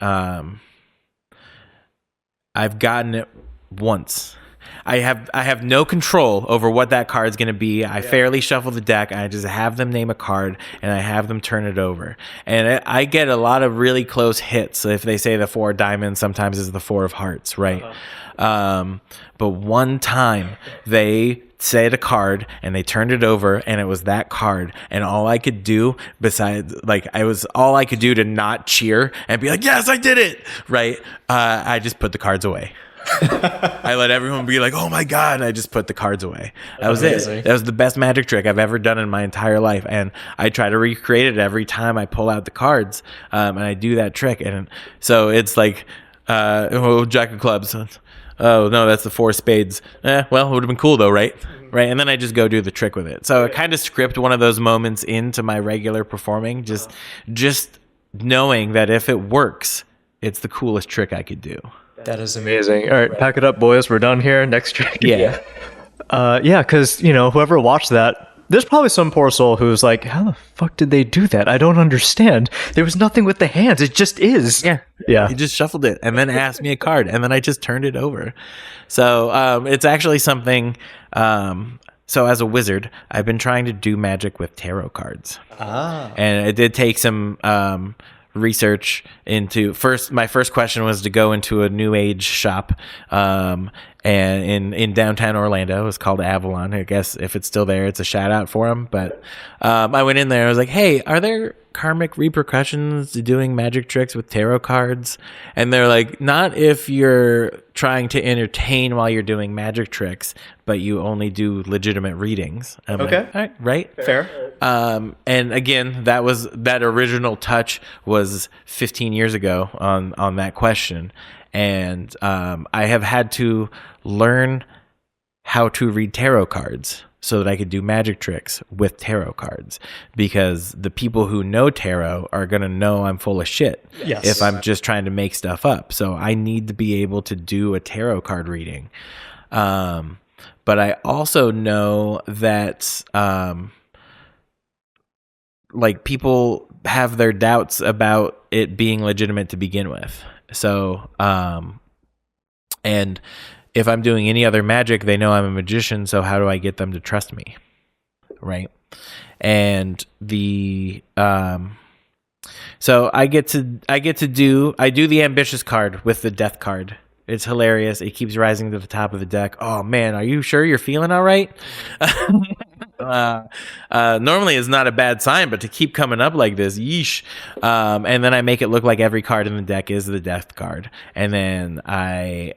I've gotten it once. I have no control over what that card's going to be. I fairly shuffle the deck. I just have them name a card, and I have them turn it over. And I get a lot of really close hits. So if they say the 4 of diamonds, sometimes it's the 4 of hearts, right? But one time they said a card and they turned it over and it was that card, and all I could do all I could do to not cheer and be like, yes, I did it, right? I just put the cards away. I let everyone be like, "Oh my god!" And I just put the cards away. That was Amazing. it. That was the best magic trick I've ever done in my entire life, and I try to recreate it every time I pull out the cards, and I do that trick. And so it's like, Jack of clubs. Oh no, that's the 4 spades. Well, it would have been cool though, right? Right, and then I just go do the trick with it. So I kind of script one of those moments into my regular performing, just knowing that if it works, it's the coolest trick I could do. That is amazing. All right, pack it up, boys. We're done here. Next trick. Yeah. Yeah, because, whoever watched that, there's probably some poor soul who's like, how the fuck did they do that? I don't understand. There was nothing with the hands. It just is. Yeah. Yeah. He just shuffled it and then asked me a card, and then I just turned it over. So it's actually something. So as a wizard, I've been trying to do magic with tarot cards. And it did take some research into my first question was to go into a new age shop and in downtown Orlando. It was called Avalon. I guess if it's still there, it's a shout out for them. But I went in there. I was like, hey, are there karmic repercussions to doing magic tricks with tarot cards? And they're like, not if you're trying to entertain while you're doing magic tricks, but you only do legitimate readings. I'm Okay. like, all right, right? Fair. And again, that original touch was 15 years ago on that question. And I have had to learn how to read tarot cards so that I could do magic tricks with tarot cards, because the people who know tarot are going to know I'm full of shit if I'm just trying to make stuff up. So I need to be able to do a tarot card reading. But I also know that like people have their doubts about it being legitimate to begin with. So, and if I'm doing any other magic, they know I'm a magician. So how do I get them to trust me? Right. And so I do the ambitious card with the death card. It's hilarious. It keeps rising to the top of the deck. Oh man, are you sure you're feeling all right? Normally it's not a bad sign, but to keep coming up like this, yeesh. And then I make it look like every card in the deck is the death card. And then I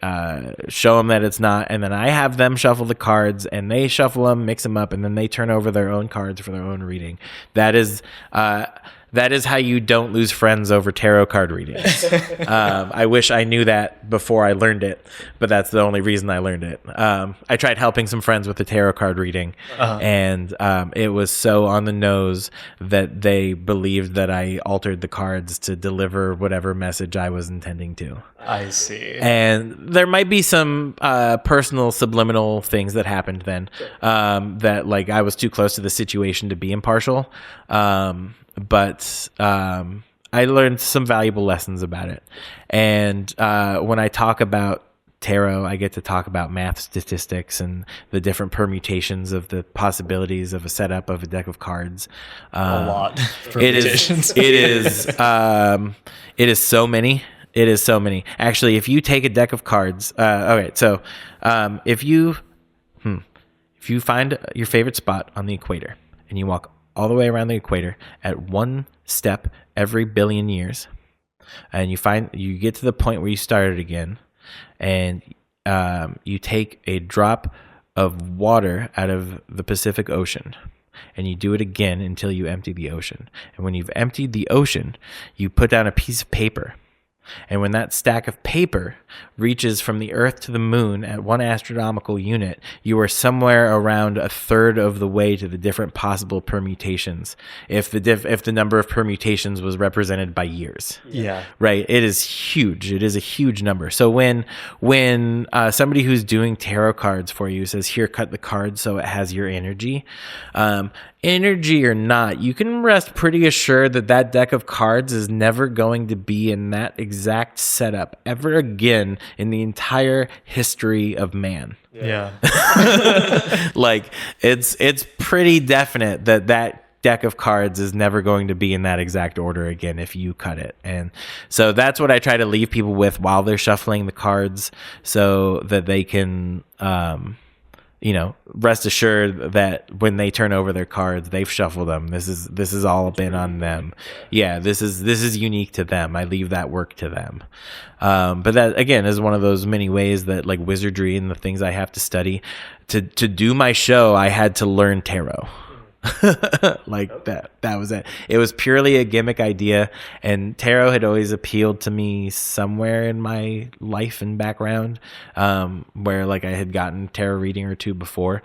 show them that it's not. And then I have them shuffle the cards, and they shuffle them, mix them up, and then they turn over their own cards for their own reading. That is how you don't lose friends over tarot card readings. I wish I knew that before I learned it, but that's the only reason I learned it. I tried helping some friends with the tarot card reading, and it was so on the nose that they believed that I altered the cards to deliver whatever message I was intending to. I see. And there might be some personal subliminal things that happened then, that like I was too close to the situation to be impartial. But I learned some valuable lessons about it. And when I talk about tarot, I get to talk about math statistics and the different permutations of the possibilities of a setup of a deck of cards. A lot. It is so many. It is so many. Actually, if you take a deck of cards, okay, so if you find your favorite spot on the equator and you walk all the way around the equator at one step every billion years, and you get to the point where you started again, and you take a drop of water out of the Pacific Ocean, and you do it again until you empty the ocean. And when you've emptied the ocean, you put down a piece of paper. And when that stack of paper reaches from the Earth to the moon at 1 astronomical unit, you are somewhere around a third of the way to the different possible permutations. If the number of permutations was represented by years, right, it is huge. It is a huge number. So when somebody who's doing tarot cards for you says, "Here, cut the card so it has your energy," energy or not, you can rest pretty assured that deck of cards is never going to be in that exact setup ever again in the entire history of man. Yeah. Like it's pretty definite that deck of cards is never going to be in that exact order again if you cut it. And so that's what I try to leave people with while they're shuffling the cards, so that they can rest assured that when they turn over their cards, they've shuffled them. This is all been on them. Yeah, this is unique to them. I leave that work to them. But that again is one of those many ways that like wizardry and the things I have to study to do my show. I had to learn tarot. Like that was it. It was purely a gimmick idea, and tarot had always appealed to me somewhere in my life and background, where like I had gotten tarot reading or two before,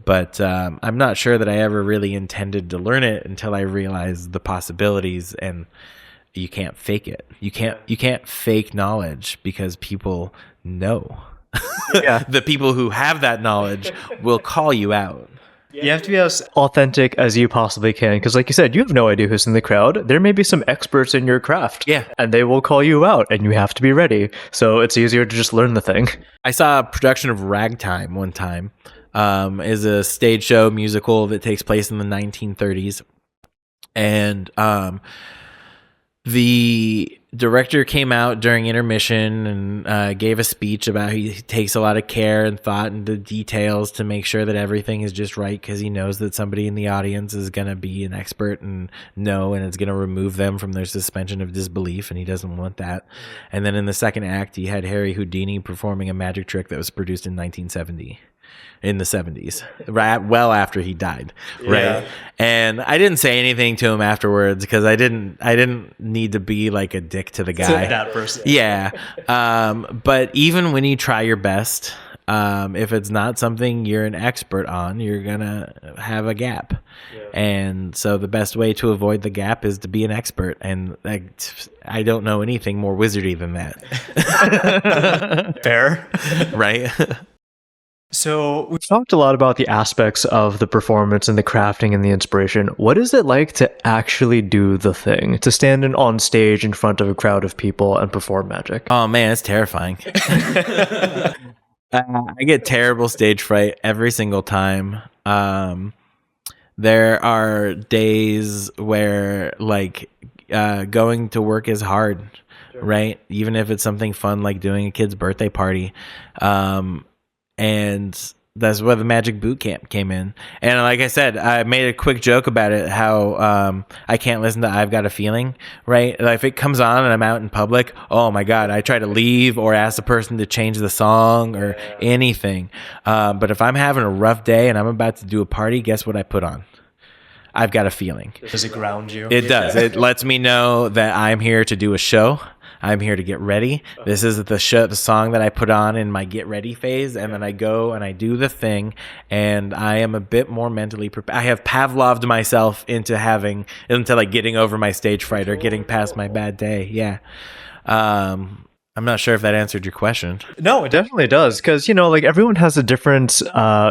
but I'm not sure that I ever really intended to learn it until I realized the possibilities. And you can't fake it. You can't fake knowledge, because people know. Yeah. The people who have that knowledge will call you out. You have to be as authentic as you possibly can, because like you said, you have no idea who's in the crowd. There may be some experts in your craft, Yeah. and they will call you out, and you have to be ready. So it's easier to just learn the thing. I saw a production of Ragtime one time. Is a stage show musical that takes place in the 1930s, and the director came out during intermission and gave a speech about he takes a lot of care and thought into details to make sure that everything is just right, because he knows that somebody in the audience is going to be an expert and it's going to remove them from their suspension of disbelief, and he doesn't want that. And then in the second act, he had Harry Houdini performing a magic trick that was produced in 1970. In the 70s, right, well after he died, right? Yeah. And I didn't say anything to him afterwards, because I didn't need to be like a dick to the guy. That person. Yeah. But even when you try your best, if it's not something you're an expert on, you're gonna have a gap. Yeah. And so the best way to avoid the gap is to be an expert. And I don't know anything more wizardy than that. Fair. Right? So we've talked a lot about the aspects of the performance and the crafting and the inspiration. What is it like to actually do the thing, to stand on stage in front of a crowd of people and perform magic? Oh man, it's terrifying. I get terrible stage fright every single time. There are days where like going to work is hard, right? Even if it's something fun like doing a kid's birthday party. And that's where the magic bootcamp came in. And like I said, I made a quick joke about it, how I can't listen to I've Got a Feeling, right? Like if it comes on and I'm out in public, oh my God, I try to leave or ask the person to change the song or anything. But if I'm having a rough day and I'm about to do a party, guess what I put on? I've Got a Feeling. Does it ground you? It does. It lets me know that I'm here to do a show. I'm here to get ready. This is the song that I put on in my get ready phase, and then I go and I do the thing, and I am a bit more mentally prepared. I have Pavloved myself into like getting over my stage fright or getting past my bad day. Yeah. I'm not sure if that answered your question. No, it definitely does. Because, like everyone has a different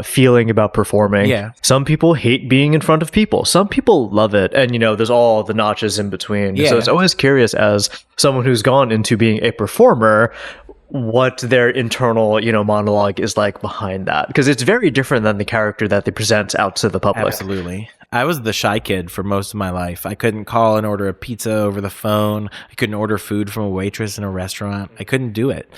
feeling about performing. Yeah. Some people hate being in front of people. Some people love it. And, there's all the notches in between. Yeah. So it's always curious as someone who's gone into being a performer, what their internal, monologue is like behind that. Because it's very different than the character that they present out to the public. Absolutely. I was the shy kid for most of my life. I couldn't call and order a pizza over the phone. I couldn't order food from a waitress in a restaurant. I couldn't do it.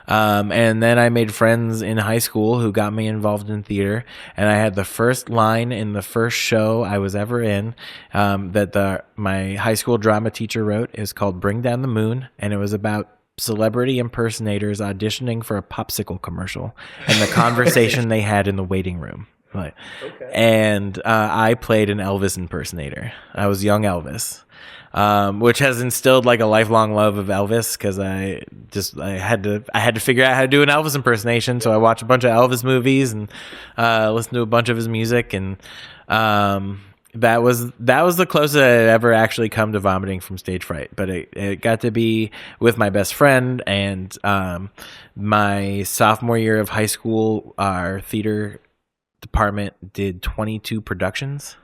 And then I made friends in high school who got me involved in theater. And I had the first line in the first show I was ever in that my high school drama teacher wrote. Is called Bring Down the Moon. And it was about celebrity impersonators auditioning for a popsicle commercial and the conversation they had in the waiting room. Right. Okay. And I played an Elvis impersonator. I was young Elvis, which has instilled like a lifelong love of Elvis, because I had to figure out how to do an Elvis impersonation. So I watched a bunch of Elvis movies and listened to a bunch of his music, and that was the closest I had ever actually come to vomiting from stage fright. But it got to be with my best friend, and my sophomore year of high school, our theater department did 22 productions.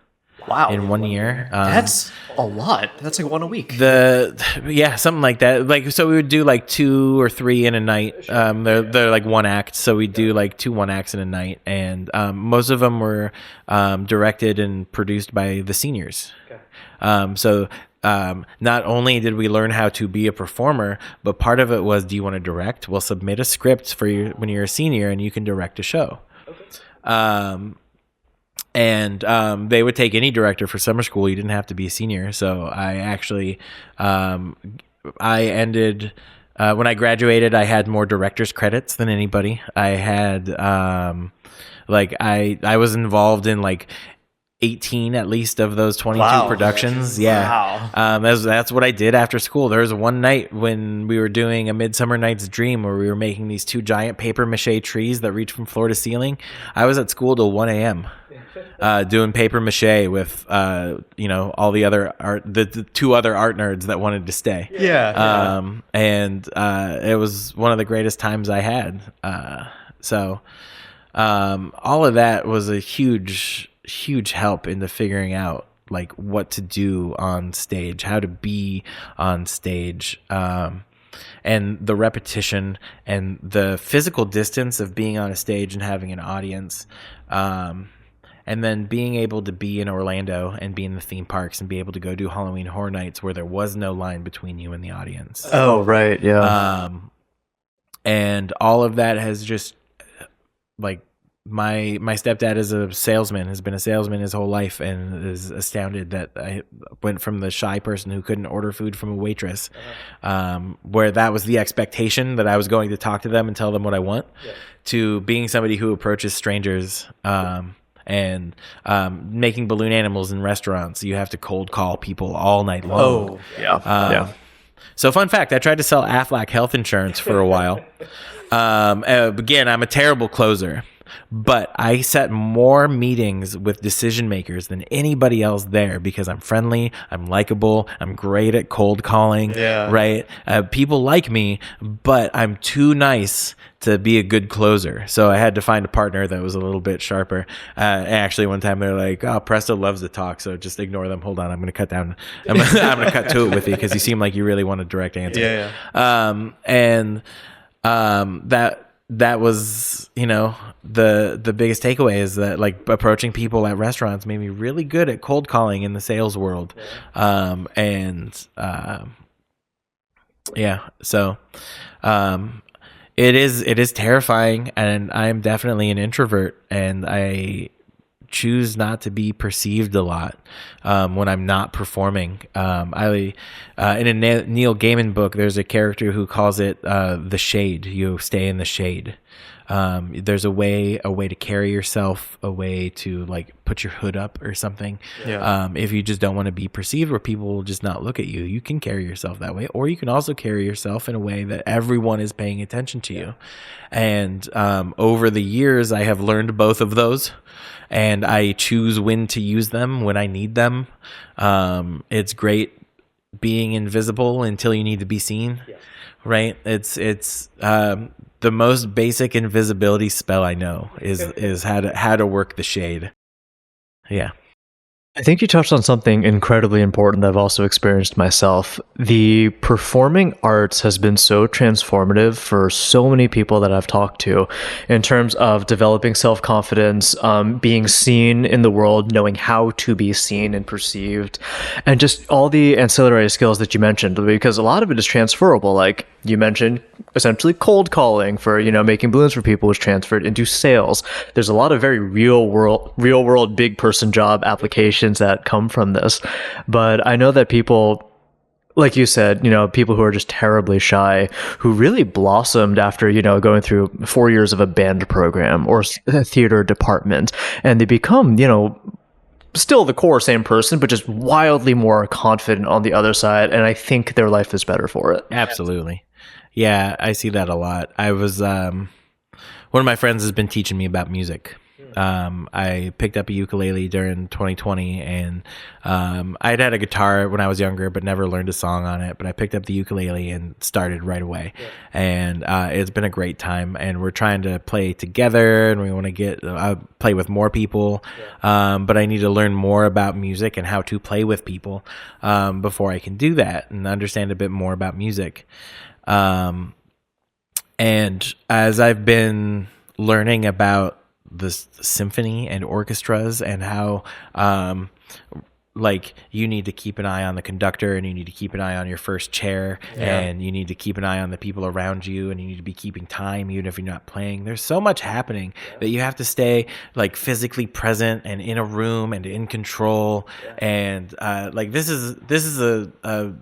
Wow. In 1 year. That's a lot. That's like one a week. Something like that. Like, so we would do like 2 or 3 in a night. They're like one act. So we do like 2 one acts in a night. And most of them were directed and produced by the seniors. Okay. So not only did we learn how to be a performer, but part of it was, do you want to direct? Well, submit a script when you're a senior and you can direct a show. Okay. And they would take any director for summer school. You didn't have to be a senior. So I actually, I ended when I graduated. I had more director's credits than anybody. I had I was involved in like 18 at least of those 22 productions. Yeah. Wow. That's what I did after school. There was one night when we were doing A Midsummer Night's Dream where we were making these 2 giant paper mache trees that reach from floor to ceiling. I was at school till 1 a.m. Doing paper mache with all the other art, the 2 other art nerds that wanted to stay. And it was one of the greatest times I had. So all of that was a huge help into figuring out like what to do on stage, how to be on stage, and the repetition and the physical distance of being on a stage and having an audience, and then being able to be in Orlando and be in the theme parks and be able to go do Halloween Horror Nights where there was no line between you and the audience. Oh, right. Yeah. And all of that has just like my stepdad is a salesman, has been a salesman his whole life, and is astounded that I went from the shy person who couldn't order food from a waitress, where that was the expectation that I was going to talk to them and tell them what I want, to being somebody who approaches strangers, and making balloon animals in restaurants. You have to cold call people all night long. Oh, yeah. So fun fact, I tried to sell Aflac health insurance for a while. Again, I'm a terrible closer, but I set more meetings with decision makers than anybody else there because I'm friendly, I'm likable, I'm great at cold calling, right? People like me, but I'm too nice to be a good closer. So I had to find a partner that was a little bit sharper. Actually, one time they're like, "Oh, Presto loves to talk, so just ignore them. Hold on, I'm going to cut down. I'm going to cut to it with you because you seem like you really want a direct answer." That was, the biggest takeaway is that like approaching people at restaurants made me really good at cold calling in the sales world. So it is terrifying, and I am definitely an introvert, and I choose not to be perceived a lot when I'm not performing. In a Neil Gaiman book, there's a character who calls it the shade. You stay in the shade. There's a way to carry yourself, a way to like put your hood up or something. If you just don't want to be perceived where people will just not look at you, you can carry yourself that way, or you can also carry yourself in a way that everyone is paying attention to you. And over the years, I have learned both of those, and I choose when to use them when I need them. It's great being invisible until you need to be seen, right? It's the most basic invisibility spell I know is how to work the shade. Yeah. I think you touched on something incredibly important that I've also experienced myself. The performing arts has been so transformative for so many people that I've talked to in terms of developing self-confidence, being seen in the world, knowing how to be seen and perceived, and just all the ancillary skills that you mentioned, because a lot of it is transferable. Like you mentioned, essentially cold calling for, making balloons for people was transferred into sales. There's a lot of very real world big person job applications that come from this. But I know that people, like you said, people who are just terribly shy, who really blossomed after, going through 4 years of a band program or a theater department, and they become, still the core same person, but just wildly more confident on the other side. And I think their life is better for it. Absolutely. Yeah, I see that a lot. I was one of my friends has been teaching me about music. I picked up a ukulele during 2020, and I'd had a guitar when I was younger, but never learned a song on it. But I picked up the ukulele and started right away, and it's been a great time. And we're trying to play together, and we want to get play with more people. But I need to learn more about music and how to play with people before I can do that and understand a bit more about music. And as I've been learning about the symphony and orchestras and how like you need to keep an eye on the conductor, and you need to keep an eye on your first chair, and you need to keep an eye on the people around you, and you need to be keeping time even if you're not playing. There's so much happening that you have to stay like physically present and in a room and in control. And like this is a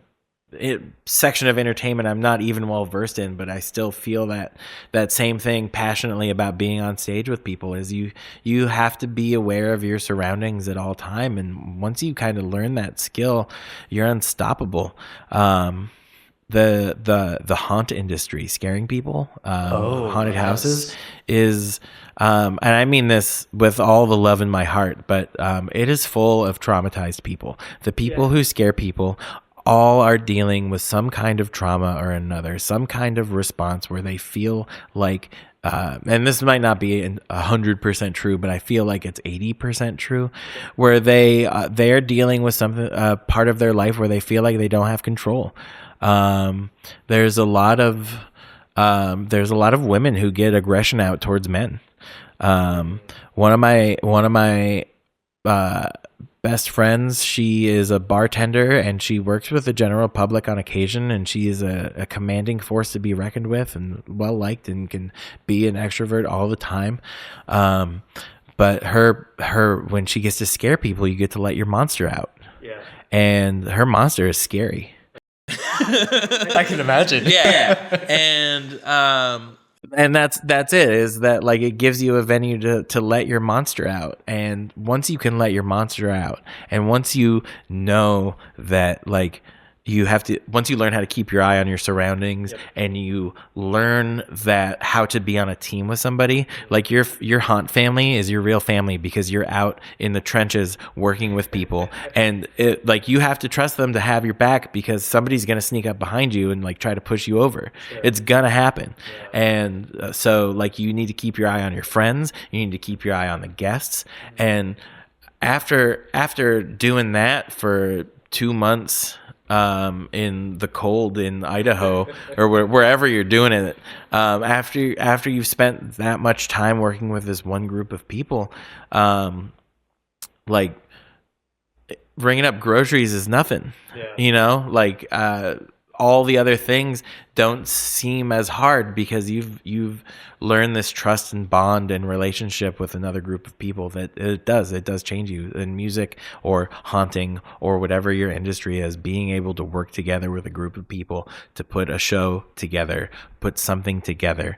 section of entertainment I'm not even well versed in, but I still feel that same thing passionately about being on stage with people. Is you have to be aware of your surroundings at all time, and once you kind of learn that skill, you're unstoppable. The haunt industry, scaring people, haunted houses, is and I mean this with all the love in my heart, but it is full of traumatized people. The people who scare people all are dealing with some kind of trauma or another, some kind of response where they feel like, and this might not be 100% true, but I feel like it's 80% true, where they're dealing with something, part of their life where they feel like they don't have control. There's a lot of women who get aggression out towards men. One of my best friends, she is a bartender and she works with the general public on occasion, and she is a commanding force to be reckoned with and well liked and can be an extrovert all the time. But her when she gets to scare people, you get to let your monster out. Yeah. And her monster is scary. I can imagine. Yeah. And that's it, is that like it gives you a venue to let your monster out. And once you can let your monster out, and once you know that like once you learn how to keep your eye on your surroundings, and you learn that how to be on a team with somebody, like your haunt family is your real family, because you're out in the trenches working with people, and it, like you have to trust them to have your back, because somebody's going to sneak up behind you and like try to push you over. It's going to happen. And so like you need to keep your eye on your friends, you need to keep your eye on the guests. And after doing that for 2 months, in the cold in Idaho or wherever you're doing it, after you've spent that much time working with this one group of people, like bringing up groceries is nothing. You know, like all the other things don't seem as hard, because you've learned this trust and bond and relationship with another group of people that it does change you. In music or haunting or whatever your industry is, being able to work together with a group of people to put a show together, put something together,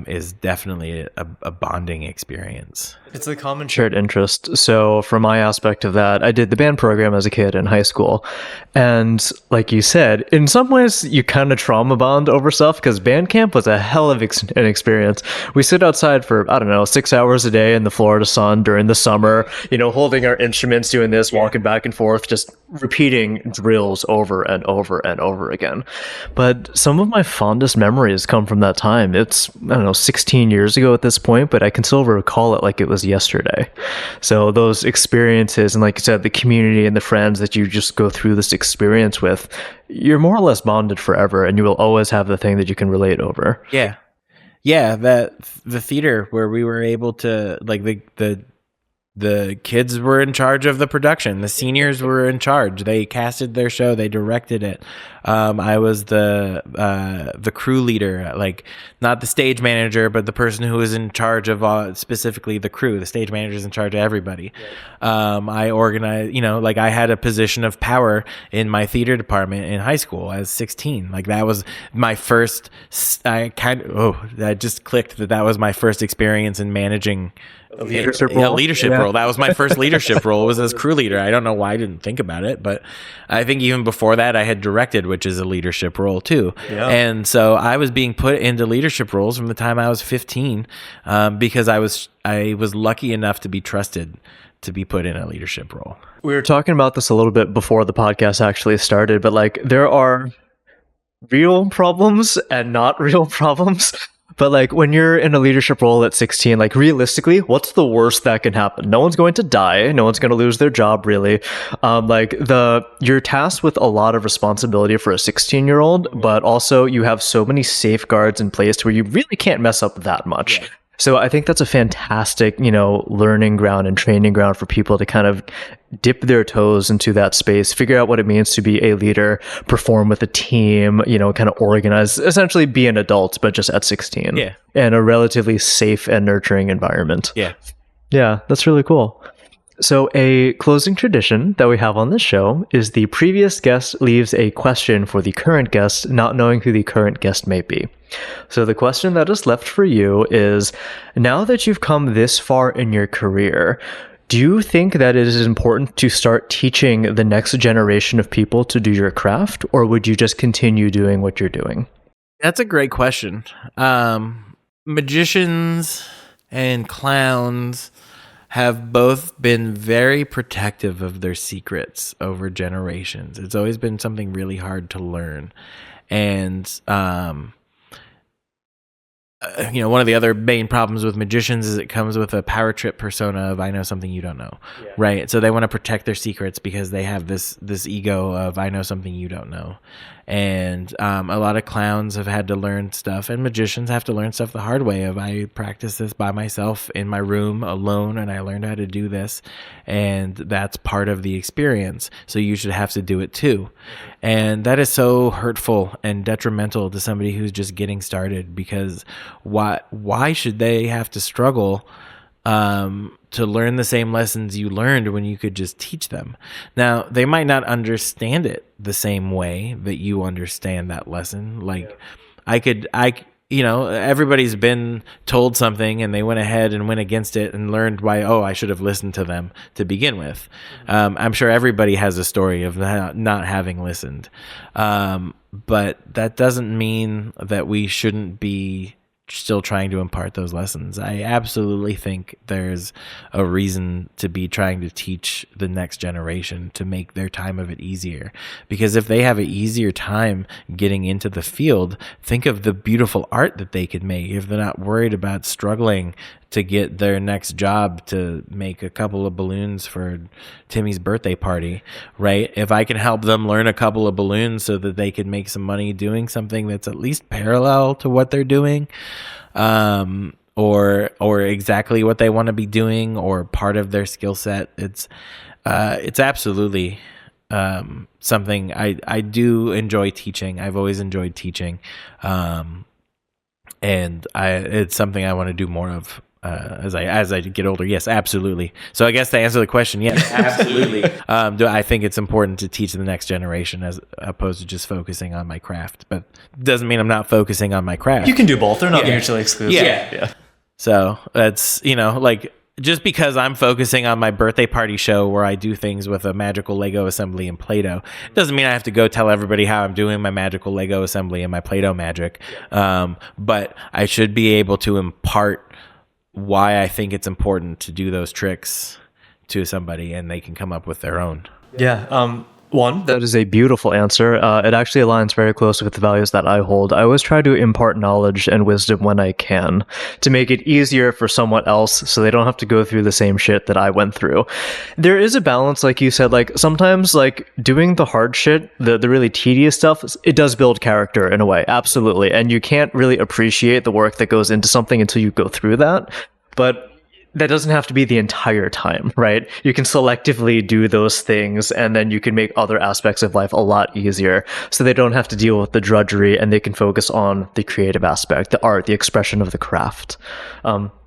is definitely a bonding experience. It's a common shared interest. So from my aspect of that, I did the band program as a kid in high school. And like you said, in some ways you kind of trauma bond over stuff, because band camp was a hell of an experience. We sit outside for, I don't know, 6 hours a day in the Florida sun during the summer, you know, holding our instruments, doing this, walking back and forth, just repeating drills over and over and over again. But some of my fondest memories come from that time. It's, I don't know, 16 years ago at this point, but I can still recall it like it was yesterday. So those experiences, and like you said, the community and the friends that you just go through this experience with, you're more or less bonded forever, and you will always have the thing that you can relate over. Yeah, that the theater where we were able to, like, the kids were in charge of the production. The seniors were in charge. They casted their show. They directed it. I was the crew leader, like not the stage manager, but the person who was in charge of specifically the crew. The stage manager is in charge of everybody. I organized, you know, like I had a position of power in my theater department in high school as 16. Like that was my first, that just clicked that was my first experience in managing a leadership role. That was my first leadership role, was as crew leader. I don't know why I didn't think about it, but I think even before that I had directed, which is a leadership role too. Yeah. And so I was being put into leadership roles from the time I was 15, because I was lucky enough to be trusted to be put in a leadership role. We were talking about this a little bit before the podcast actually started, but like there are real problems and not real problems. But like when you're in a leadership role at 16, like realistically, what's the worst that can happen? No one's going to die. No one's going to lose their job, really. You're tasked with a lot of responsibility for a 16-year-old, but also you have so many safeguards in place where you really can't mess up that much. Yeah. So I think that's a fantastic, learning ground and training ground for people to kind of dip their toes into that space, figure out what it means to be a leader, perform with a team, kind of organize, essentially be an adult, but just at 16. Yeah. In a relatively safe and nurturing environment. Yeah. Yeah, that's really cool. So, a closing tradition that we have on this show is the previous guest leaves a question for the current guest, not knowing who the current guest may be. So, the question that is left for you is, now that you've come this far in your career, do you think that it is important to start teaching the next generation of people to do your craft, or would you just continue doing what you're doing? That's a great question. Magicians and clowns have both been very protective of their secrets over generations. It's always been something really hard to learn. And, one of the other main problems with magicians is it comes with a power trip persona of I know something you don't know, right? So they want to protect their secrets because they have this ego of I know something you don't know. And a lot of clowns have had to learn stuff, and magicians have to learn stuff the hard way of I practice this by myself in my room alone, and I learned how to do this, and that's part of the experience. So you should have to do it too. And that is so hurtful and detrimental to somebody who's just getting started, because why should they have to struggle to learn the same lessons you learned when you could just teach them? Now, they might not understand it the same way that you understand that lesson. Like, everybody's been told something and they went ahead and went against it and learned why, I should have listened to them to begin with. I'm sure everybody has a story of not having listened. But that doesn't mean that we shouldn't be still trying to impart those lessons. I absolutely think there's a reason to be trying to teach the next generation to make their time of it easier. Because if they have an easier time getting into the field, think of the beautiful art that they could make if they're not worried about struggling to get their next job to make a couple of balloons for Timmy's birthday party, right? If I can help them learn a couple of balloons so that they can make some money doing something that's at least parallel to what they're doing, or exactly what they want to be doing, or part of their skill set, it's absolutely something I do enjoy teaching. I've always enjoyed teaching, and it's something I want to do more of. As I get older, yes, absolutely. So I guess to answer the question, yes, absolutely. Do I think it's important to teach the next generation as opposed to just focusing on my craft? But it doesn't mean I'm not focusing on my craft. You can do both. They're not mutually exclusive. Yeah. So that's, just because I'm focusing on my birthday party show where I do things with a magical Lego assembly and Play-Doh, doesn't mean I have to go tell everybody how I'm doing my magical Lego assembly and my Play-Doh magic. But I should be able to impart why I think it's important to do those tricks to somebody, and they can come up with their own. Yeah. One, that is a beautiful answer. It actually aligns very closely with the values that I hold. I always try to impart knowledge and wisdom when I can to make it easier for someone else so they don't have to go through the same shit that I went through. There is a balance, like you said, like sometimes like doing the hard shit, the really tedious stuff, it does build character in a way. Absolutely. And you can't really appreciate the work that goes into something until you go through that. But that doesn't have to be the entire time, right? You can selectively do those things, and then you can make other aspects of life a lot easier so they don't have to deal with the drudgery, and they can focus on the creative aspect, the art, the expression of the craft.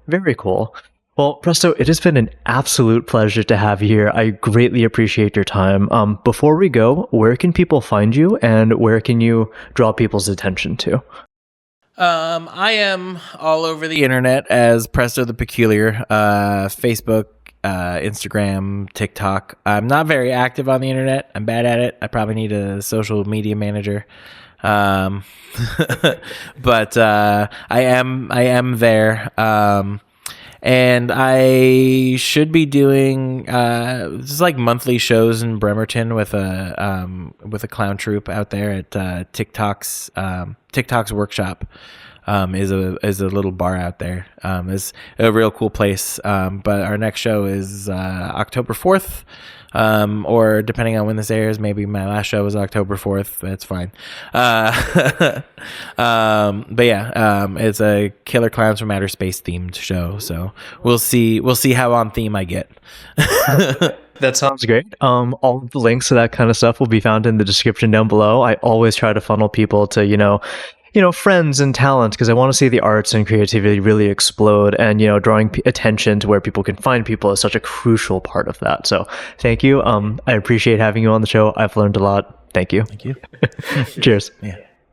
Very cool. Well, Presto, it has been an absolute pleasure to have you here. I greatly appreciate your time. Before we go, where can people find you, and where can you draw people's attention to? I am all over the internet as Presto the Peculiar, Facebook, Instagram, TikTok. I'm not very active on the internet. I'm bad at it. I probably need a social media manager. But I am there. And I should be doing just like monthly shows in Bremerton with a clown troupe out there at TikTok's workshop. is a little bar out there. It's a real cool place. But our next show is October 4th. Or depending on when this airs, maybe my last show was October 4th. That's fine. But yeah, it's a Killer Clowns from Outer Space themed show. So we'll see how on theme I get. That sounds great. All of the links to that kind of stuff will be found in the description down below. I always try to funnel people to, friends and talent, because I want to see the arts and creativity really explode, and drawing attention to where people can find people is such a crucial part of that. So thank you. I appreciate having you on the show. I've learned a lot. Thank you. Thank you. Cheers. Yeah.